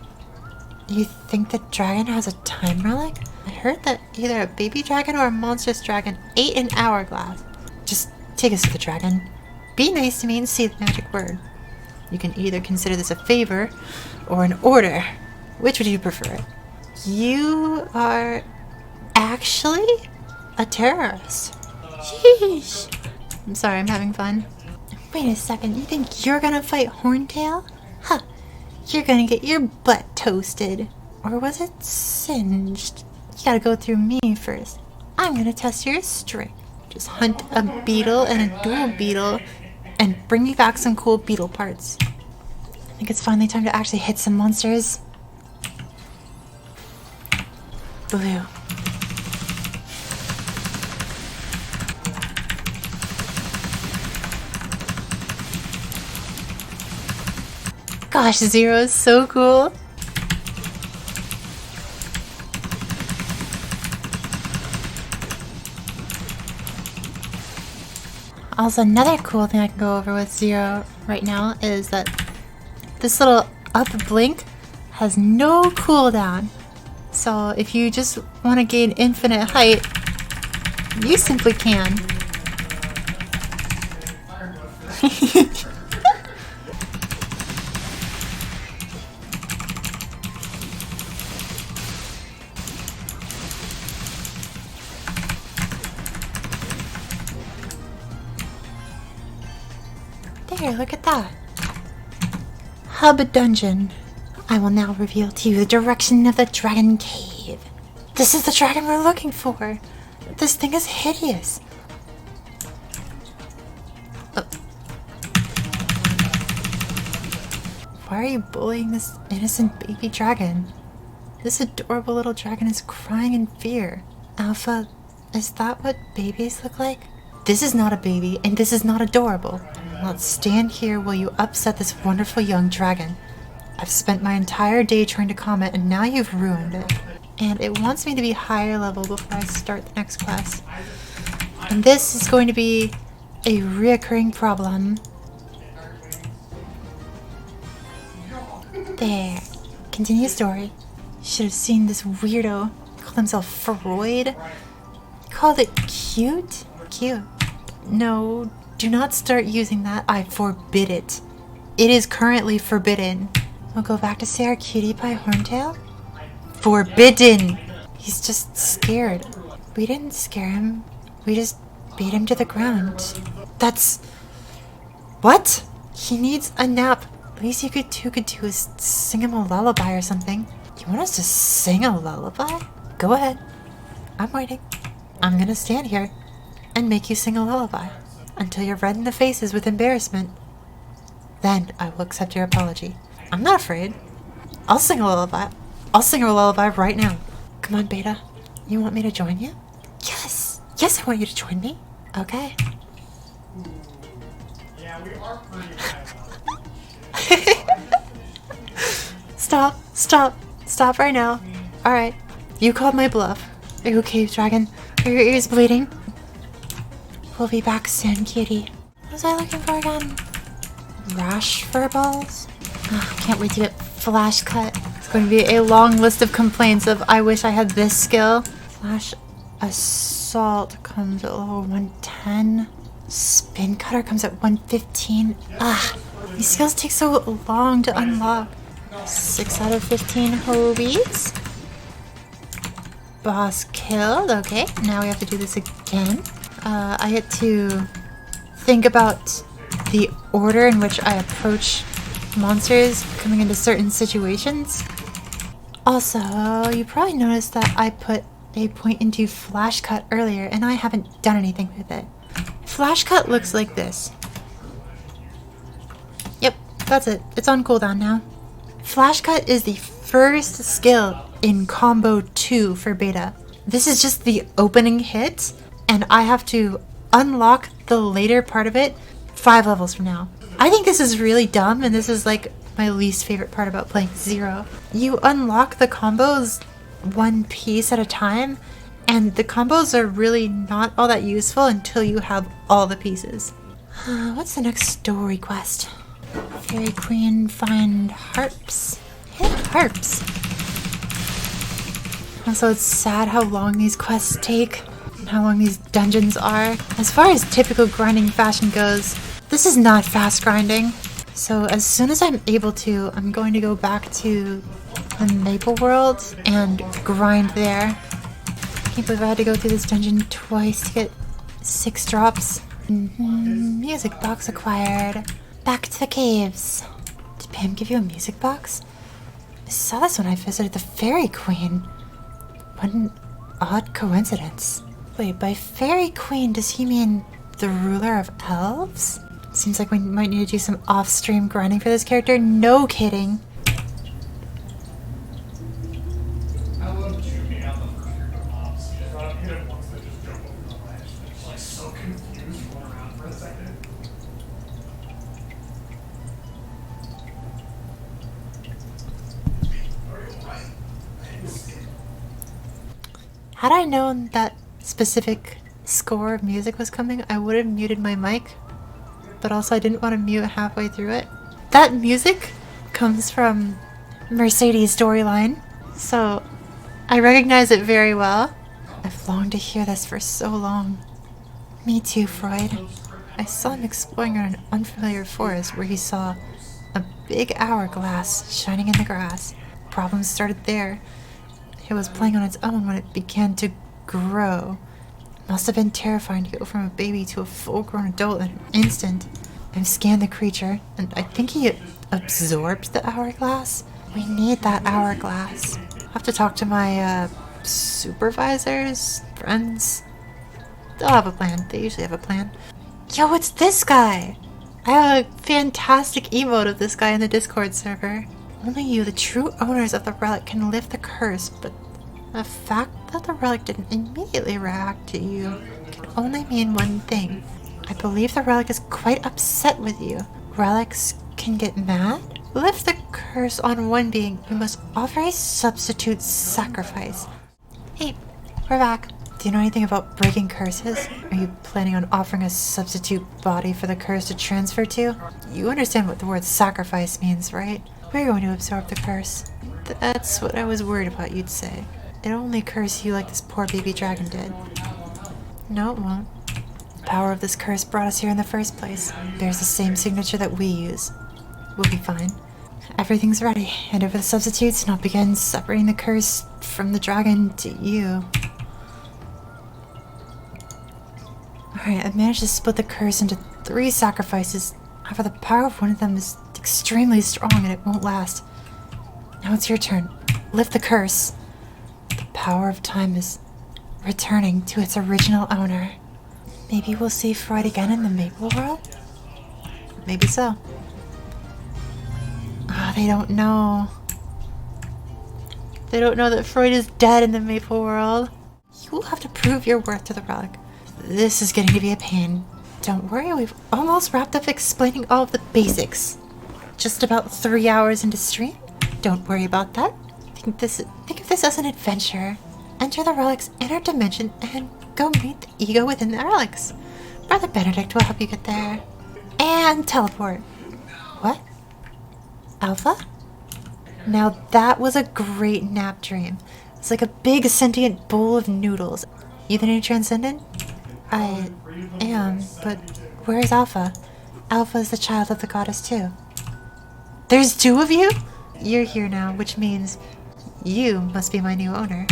You think the dragon has a time relic? I heard that either a baby dragon or a monstrous dragon ate an hourglass. Just take us to the dragon. Be nice to me and say the magic word. You can either consider this a favor or an order. Which would you prefer? You are actually a terrorist. Sheesh. I'm sorry, I'm having fun. Wait a second, you think you're gonna fight Horntail? Huh. You're gonna get your butt toasted. Or was it singed? You gotta go through me first. I'm gonna test your strength. Just hunt a beetle and a dual beetle and bring me back some cool beetle parts. I think it's finally time to actually hit some monsters. Blue. Gosh, Zero is so cool. Also, another cool thing I can go over with Zero right now is that this little up blink has no cooldown. So if you just want to gain infinite height, you simply can. There, look at that. Hub Dungeon. I will now reveal to you the direction of the Dragon Cave. This is the dragon we're looking for. This thing is hideous. Why are you bullying this innocent baby dragon? This adorable little dragon is crying in fear. Alpha, is that what babies look like? This is not a baby, and this is not adorable. I'll not stand here while you upset this wonderful young dragon. I've spent my entire day trying to calm it, and now you've ruined it. And it wants me to be higher level before I start the next quest. And this is going to be a reoccurring problem. There. Continue story. Should have seen this weirdo. Called himself Freud. Called it cute? Cute. No, do not start using that. I forbid it. It is currently forbidden. We'll go back to say our cutie pie Horntail? Forbidden! He's just scared. We didn't scare him. We just beat him to the ground. That's... What? He needs a nap. Least you could do is sing him a lullaby or something. You want us to sing a lullaby? Go ahead. I'm waiting. I'm gonna stand here and make you sing a lullaby until you're red in the faces with embarrassment. Then I will accept your apology. I'm not afraid. I'll sing a lullaby. I'll sing a lullaby right now. Come on, Beta. You want me to join you? Yes. Yes, I want you to join me. Okay. Yeah, we are pretty Stop. Stop. Stop right now. Alright. You called my bluff. Are you okay, dragon? Are your ears bleeding? We'll be back soon, cutie. What was I looking for again? Rash fur balls? I can't wait to get Flash Cut. It's going to be a long list of complaints of I wish I had this skill. Flash Assault comes at level 110. Spin Cutter comes at 115. These skills take so long to unlock. 6 out of 15 hobbies. Boss killed. Okay, now we have to do this again. I get to think about the order in which I approach monsters coming into certain situations. Also, you probably noticed that I put a point into Flash Cut earlier and I haven't done anything with it. Flash Cut looks like this. Yep, that's it. It's on cooldown now. Flash Cut is the first skill in Combo 2 for beta. This is just the opening hit, and I have to unlock the later part of it 5 levels from now. I think this is really dumb, and this is like my least favorite part about playing Zero. You unlock the combos one piece at a time, and the combos are really not all that useful until you have all the pieces. What's the next story quest? Fairy Queen find harps. Hit harps. Also, it's sad how long these quests take and how long these dungeons are. As far as typical grinding fashion goes, this is not fast grinding. So as soon as I'm able to, I'm going to go back to the Maple World and grind there. Can't believe I had to go through this dungeon twice to get 6 drops. Music box acquired. Back to the caves. Did Pam give you a music box? I saw this when I visited the Fairy Queen. What an odd coincidence. Wait, by Fairy Queen, does he mean the ruler of elves? Seems like we might need to do some off-stream grinding for this character. No kidding. I love Dreamy on the first group of mobs. I thought I'd hit it once, they just jump over the ledge. It's like so confused, rolling around for a second. Had I known that specific score of music was coming, I would have muted my mic. But also I didn't want to mute halfway through it. That music comes from Mercedes' storyline, so I recognize it very well. I've longed to hear this for so long. Me too, Freud. I saw him exploring in an unfamiliar forest where he saw a big hourglass shining in the grass. Problems started there. It was playing on its own when it began to grow. It must have been terrifying to go from a baby to a full-grown adult in an instant. I've scanned the creature, and I think he absorbed the hourglass. We need that hourglass. I'll have to talk to my supervisors, friends. They'll have a plan. They usually have a plan. Yo, it's this guy! I have a fantastic emote of this guy in the Discord server. Only you, the true owners of the relic, can lift the curse, but the fact that the relic didn't immediately react to you can only mean one thing. I believe the relic is quite upset with you. Relics can get mad? Lift the curse on one being, you must offer a substitute sacrifice. Hey, we're back. Do you know anything about breaking curses? Are you planning on offering a substitute body for the curse to transfer to? You understand what the word sacrifice means, right? We're going to absorb the curse. That's what I was worried about you'd say. It'll only curse you like this poor baby dragon did. No, it won't. The power of this curse brought us here in the first place. It bears the same signature that we use. We'll be fine. Everything's ready. Hand over the substitutes and I'll begin separating the curse from the dragon to you. Alright, I've managed to split the curse into 3 sacrifices. However, the power of one of them is extremely strong and it won't last. Now it's your turn. Lift the curse. The power of time is returning to its original owner. Maybe we'll see Freud again in the Maple World? Maybe so. Ah, they don't know. They don't know that Freud is dead in the Maple World. You will have to prove your worth to the relic. This is getting to be a pain. Don't worry, we've almost wrapped up explaining all of the basics. Just about 3 hours into stream. Don't worry about that. Think of this as an adventure. Enter the relic's inner dimension and go meet the ego within the relics. Brother Benedict will help you get there. And teleport. What? Alpha? Now that was a great nap dream. It's like a big sentient bowl of noodles. You the new transcendent? I am, but where is Alpha? Alpha is the child of the goddess too. There's two of you? You're here now, which means you must be my new owner.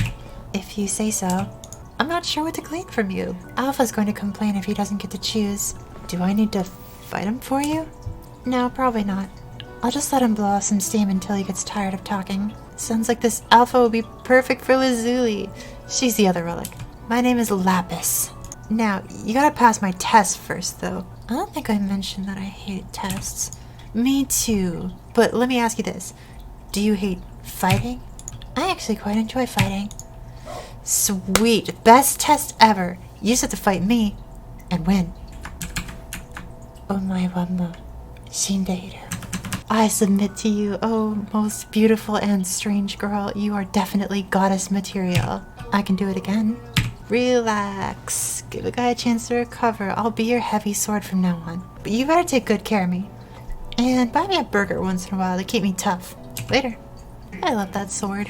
If you say so. I'm not sure what to glean from you. Alpha's going to complain if he doesn't get to choose. Do I need to fight him for you? No, probably not. I'll just let him blow off some steam until he gets tired of talking. Sounds like this Alpha will be perfect for Lazuli. She's the other relic. My name is Lapis. Now, you gotta pass my test first, though. I don't think I mentioned that I hate tests. Me too. But let me ask you this. Do you hate fighting? I actually quite enjoy fighting. Sweet. Best test ever. You just have to fight me and win. Omae wa mo shindeiru. I submit to you, oh, most beautiful and strange girl. You are definitely goddess material. I can do it again. Relax. Give a guy a chance to recover. I'll be your heavy sword from now on. But you better take good care of me. And buy me a burger once in a while to keep me tough. Later. I love that sword.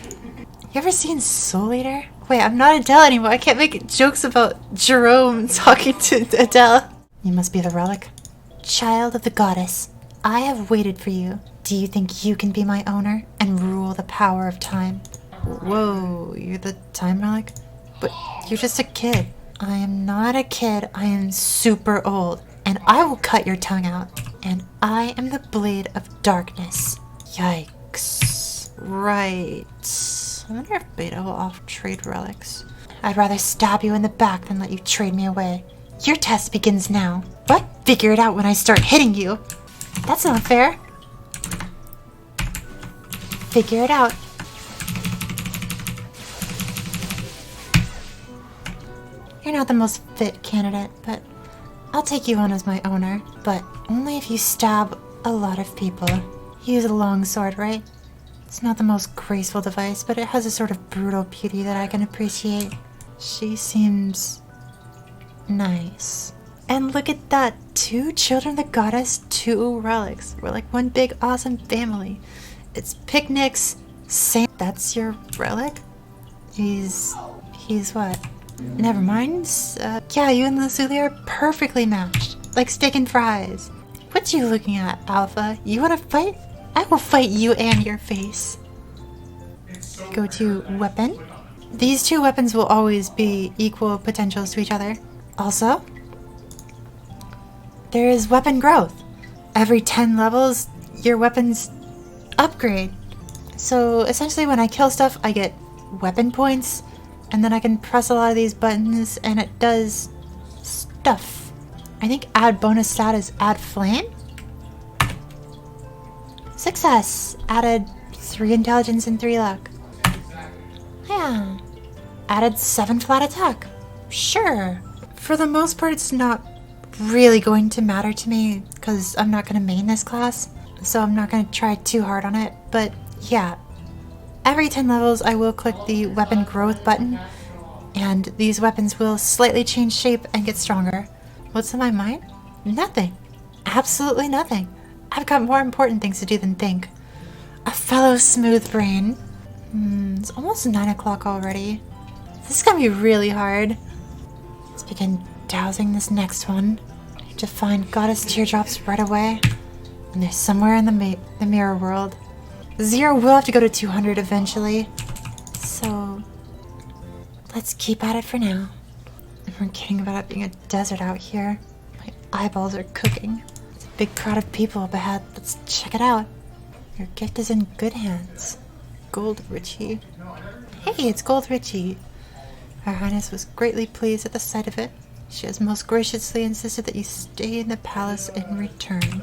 You ever seen Soul Eater? Wait, I'm not Adele anymore. I can't make jokes about Jerome talking to Adele. You must be the relic. Child of the goddess. I have waited for you. Do you think you can be my owner and rule the power of time? Whoa, you're the time relic? But you're just a kid. I am not a kid. I am super old. And I will cut your tongue out. And I am the blade of darkness. Yikes. Right. I wonder if Beta will off-trade relics. I'd rather stab you in the back than let you trade me away. Your test begins now. What? Figure it out when I start hitting you. That's not fair. Figure it out. You're not the most fit candidate, but I'll take you on as my owner. But only if you stab a lot of people. Use a long sword, right? It's not the most graceful device, but it has a sort of brutal beauty that I can appreciate. She seems nice. And look at that! 2 children of the goddess, 2 relics. We're like one big awesome family. It's picnics. Sam, that's your relic? He's what? Never mind. Yeah, you and Lazuli are perfectly matched. Like steak and fries. What you looking at, Alpha? You wanna fight? I will fight you and your face. Go to weapon. These 2 weapons will always be equal potentials to each other. Also, there is weapon growth. Every 10 levels, your weapons upgrade. So essentially when I kill stuff, I get weapon points, and then I can press a lot of these buttons and it does stuff. I think add bonus stat is add flame? Success! Added 3 intelligence and 3 luck. Yeah. Added 7 flat attack. Sure. For the most part, it's not really going to matter to me because I'm not going to main this class. So I'm not going to try too hard on it. But yeah. Every 10 levels, I will click the weapon growth button. And these weapons will slightly change shape and get stronger. What's in my mind? Nothing. Absolutely nothing. I've got more important things to do than think. A fellow smooth brain. It's almost 9 o'clock already. This is gonna be really hard. Let's begin dowsing this next one. I need to find goddess teardrops right away. And they're somewhere in the mirror world. Zero will have to go to 200 eventually. So let's keep at it for now. I'm forgetting about it being a desert out here. My eyeballs are cooking. It's a big crowd of people up ahead. Let's check it out. Your gift is in good hands. Gold Richie. Hey, it's Gold Richie. Her Highness was greatly pleased at the sight of it. She has most graciously insisted that you stay in the palace in return.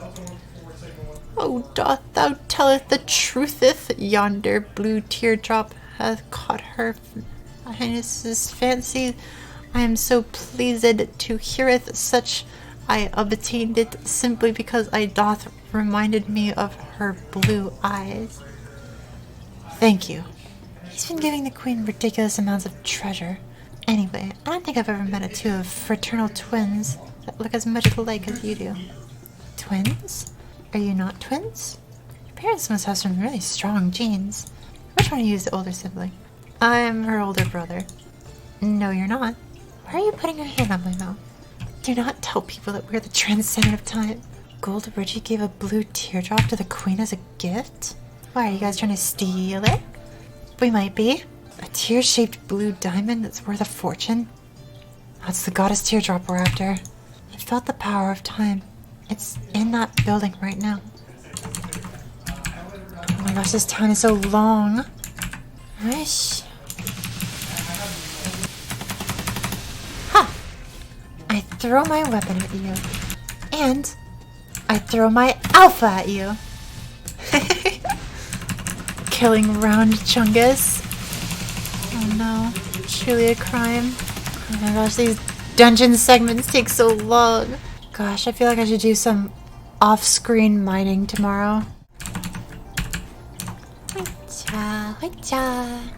Oh, doth thou telleth the trutheth? Yonder blue teardrop hath caught her Highness's fancy. I am so pleased to heareth such. I obtained it simply because I doth reminded me of her blue eyes. Thank you. He's been giving the queen ridiculous amounts of treasure. Anyway, I don't think I've ever met a 2 of fraternal twins that look as much alike as you do. Twins? Are you not twins? Your parents must have some really strong genes. Which one of you is the older sibling? I'm her older brother. No, you're not. Why are you putting your hand on my mouth? Do not tell people that we're the transcendent of time. Gold Reggie gave a blue teardrop to the queen as a gift? Why, are you guys trying to steal it? We might be. A tear-shaped blue diamond that's worth a fortune? That's the goddess teardrop we're after. I felt the power of time. It's in that building right now. Oh my gosh, this time is so long. Wish. Ha! I throw my weapon at you. And I throw my alpha at you. Killing round chungus. Oh no, truly a crime. Oh my gosh, these dungeon segments take so long. Gosh, I feel like I should do some off-screen mining tomorrow. Hoicha, hoicha.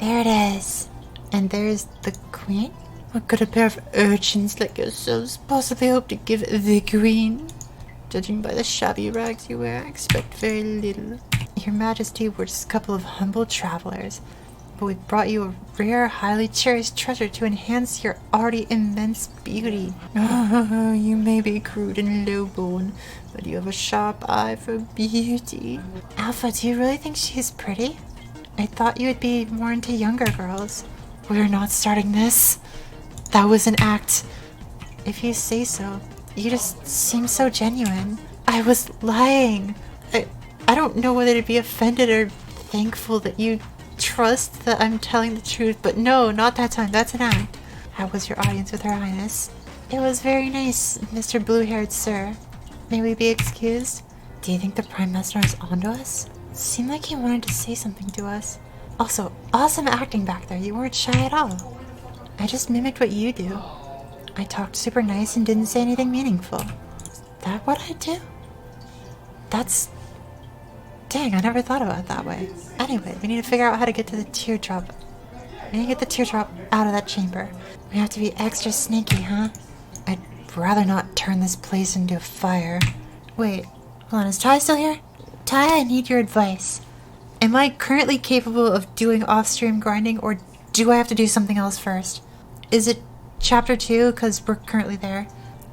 There it is. And there's the queen. What could a pair of urchins like yourselves possibly hope to give the queen? Judging by the shabby rags you wear, I expect very little. Your Majesty, we're just a couple of humble travelers, but we've brought you a rare, highly cherished treasure to enhance your already immense beauty. Oh, you may be crude and low-born, but you have a sharp eye for beauty. Alpha, do you really think she's pretty? I thought you would be more into younger girls. We're not starting this. That was an act. If you say so. You just seem so genuine. I was lying. I don't know whether to be offended or thankful that you trust that I'm telling the truth, but no, not that time. That's an act. How was your audience with Her Highness? It was very nice, Mr. Blue-haired sir. May we be excused? Do you think the Prime Master is onto us? Seemed like he wanted to say something to us. Also, awesome acting back there. You weren't shy at all. I just mimicked what you do. I talked super nice and didn't say anything meaningful. Is that what I do? That's... Dang, I never thought about it that way. Anyway, we need to figure out how to get to the teardrop. We need to get the teardrop out of that chamber. We have to be extra sneaky, huh? I'd rather not turn this place into a fire. Wait, hold on, is Ty still here? Ty, I need your advice. Am I currently capable of doing off-stream grinding, or do I have to do something else first? Is it Chapter 2, because we're currently there?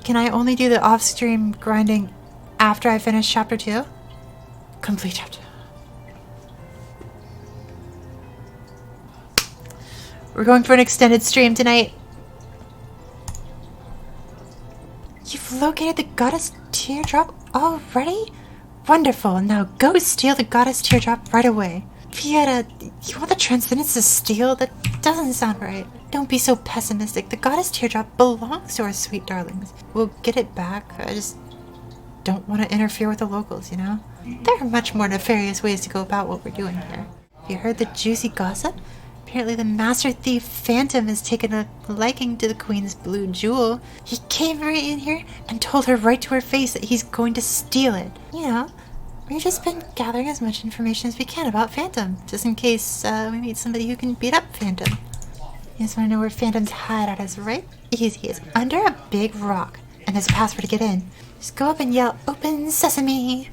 Can I only do the off-stream grinding after I finish Chapter 2? Complete Chapter. We're going for an extended stream tonight. You've located the goddess teardrop already? Wonderful. Now go steal the goddess teardrop right away. Fietta, you want the transcendence to steal? That doesn't sound right. Don't be so pessimistic. The goddess teardrop belongs to our sweet darlings. We'll get it back. I just don't want to interfere with the locals, you know? There are much more nefarious ways to go about what we're doing here. Have you heard the juicy gossip? Apparently the master thief Phantom has taken a liking to the queen's blue jewel. He came right in here and told her right to her face that he's going to steal it. You know, we've just been gathering as much information as we can about Phantom, just in case we meet somebody who can beat up Phantom. You just want to know where Phantom's hideout is, right? Easy. It's under a big rock, and there's a password to get in. Just go up and yell, "Open sesame!"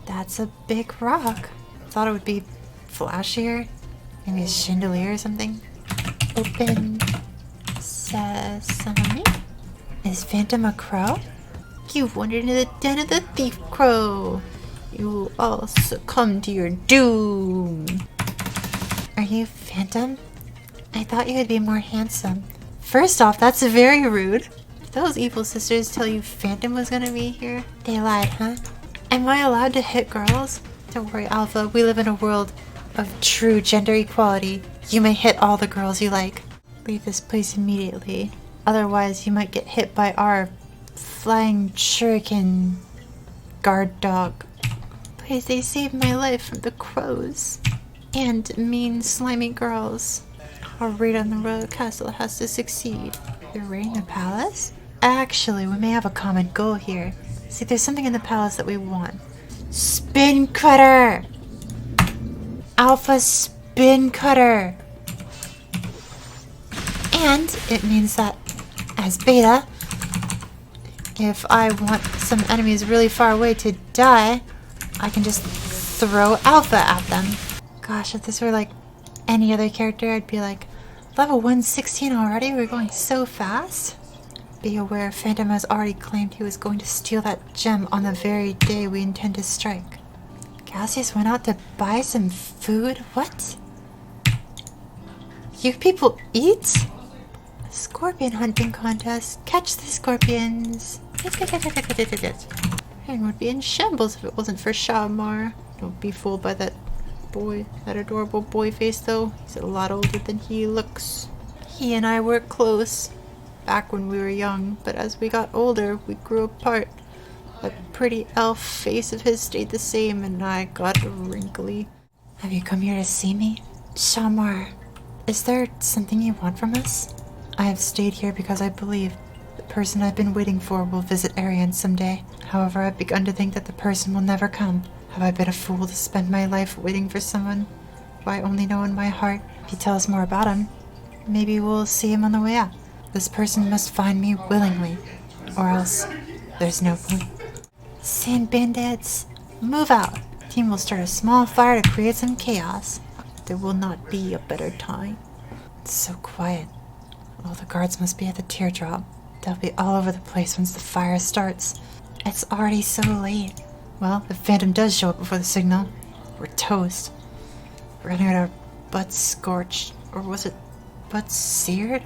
That's a big rock. Thought it would be flashier. Maybe a chandelier or something. Open sesame. Is Phantom a crow? You've wandered into the den of the thief crow. You will all succumb to your doom. Are you Phantom? I thought you would be more handsome. First off, that's very rude. If those evil sisters tell you Phantom was gonna be here, they lied, huh? Am I allowed to hit girls? Don't worry, Alpha. We live in a world of true gender equality. You may hit all the girls you like. Leave this place immediately. Otherwise, you might get hit by our flying shuriken guard dog. Please, they saved my life from the crows. And mean, slimy girls. Our raid on the royal castle has to succeed. You're raiding the palace? Actually, we may have a common goal here. See, there's something in the palace that we want. Spin cutter! Alpha spin cutter! And it means that, as beta, if I want some enemies really far away to die, I can just throw Alpha at them. Gosh, if this were like any other character, I'd be like, level 116 already? We're going so fast? Be aware, Phantom has already claimed he was going to steal that gem on the very day we intend to strike. Cassius went out to buy some food? What? You people eat? A scorpion hunting contest. Catch the scorpions. Aaron would be in shambles if it wasn't for Shamar. Don't be fooled by that boy, that adorable boy face though. He's a lot older than he looks. He and I were close back when we were young, but as we got older, we grew apart. That pretty elf face of his stayed the same, and I got wrinkly. Have you come here to see me? Shamar, is there something you want from us? I have stayed here because I believe the person I've been waiting for will visit Arian someday. However, I've begun to think that the person will never come. Have I been a fool to spend my life waiting for someone who I only know in my heart? If you tell us more about him, maybe we'll see him on the way out. This person must find me willingly, or else there's no point. Sand bandits, move out. Team will start a small fire to create some chaos. There will not be a better time. It's so quiet. All the guards must be at the teardrop. They'll be all over the place once the fire starts. It's already so late. Well, if Phantom does show up before the signal, we're toast. We're gonna get our butts scorched. Or was it butts seared?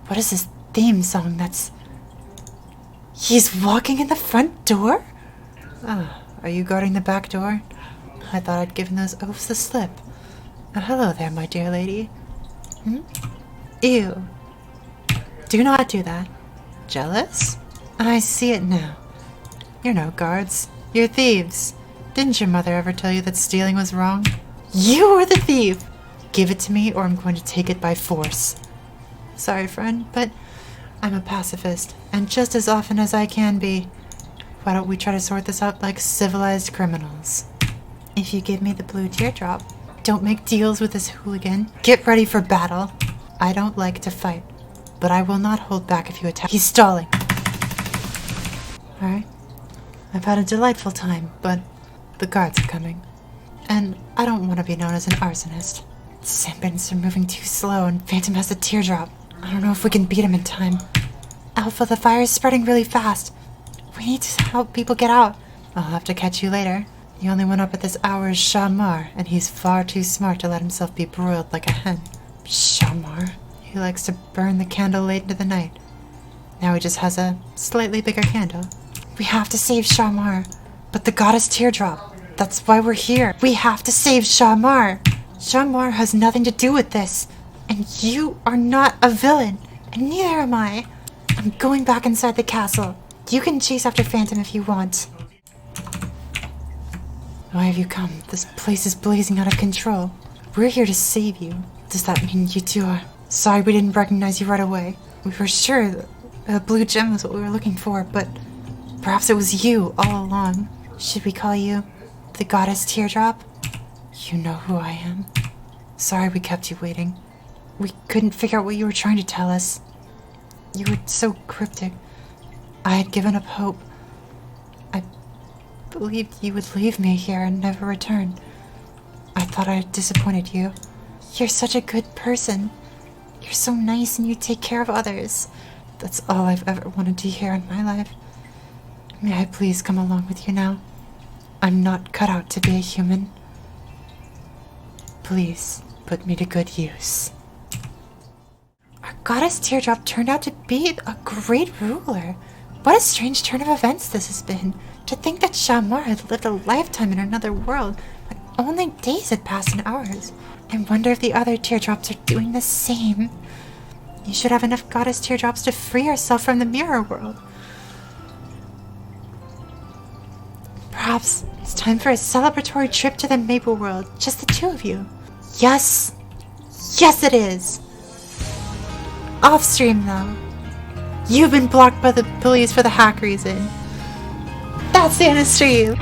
What is this theme song that's... He's walking in the front door? Ah, are you guarding the back door? I thought I'd given those oafs the slip. Hello there, my dear lady. Ew. Do not do that. Jealous? I see it now. You're no guards. You're thieves. Didn't your mother ever tell you that stealing was wrong? You were the thief! Give it to me or I'm going to take it by force. Sorry, friend, but I'm a pacifist, and just as often as I can be. Why don't we try to sort this out like civilized criminals? If you give me the blue teardrop, don't make deals with this hooligan. Get ready for battle. I don't like to fight, but I will not hold back if you attack. He's stalling. Alright. I've had a delightful time, but the guards are coming. And I don't want to be known as an arsonist. The sandbandits are moving too slow, and Phantom has the teardrop. I don't know if we can beat him in time. Alpha, the fire is spreading really fast. We need to help people get out. I'll have to catch you later. The only one up at this hour is Shamar, and he's far too smart to let himself be broiled like a hen. Shamar. He likes to burn the candle late into the night. Now he just has a slightly bigger candle. We have to save Shamar. But the goddess teardrop. That's why we're here. We have to save Shamar. Shamar has nothing to do with this. And you are not a villain. And neither am I. I'm going back inside the castle. You can chase after Phantom if you want. Why have you come? This place is blazing out of control. We're here to save you. Does that mean you two are... Sorry we didn't recognize you right away. We were sure the blue gem was what we were looking for, but perhaps it was you all along. Should we call you the goddess teardrop? You know who I am. Sorry we kept you waiting. We couldn't figure out what you were trying to tell us. You were so cryptic. I had given up hope. I believed you would leave me here and never return. I thought I had disappointed you. You're such a good person. You're so nice and you take care of others. That's all I've ever wanted to hear in my life. May I please come along with you now? I'm not cut out to be a human. Please put me to good use. Our goddess teardrop turned out to be a great ruler. What a strange turn of events this has been. To think that Shamar had lived a lifetime in another world, but only days had passed in ours. I wonder if the other teardrops are doing the same. You should have enough goddess teardrops to free yourself from the mirror world. Perhaps it's time for a celebratory trip to the Maple World, just the two of you. Yes. Yes, it is. Off stream, though. You've been blocked by the bullies for the hack reason. That's the end of stream.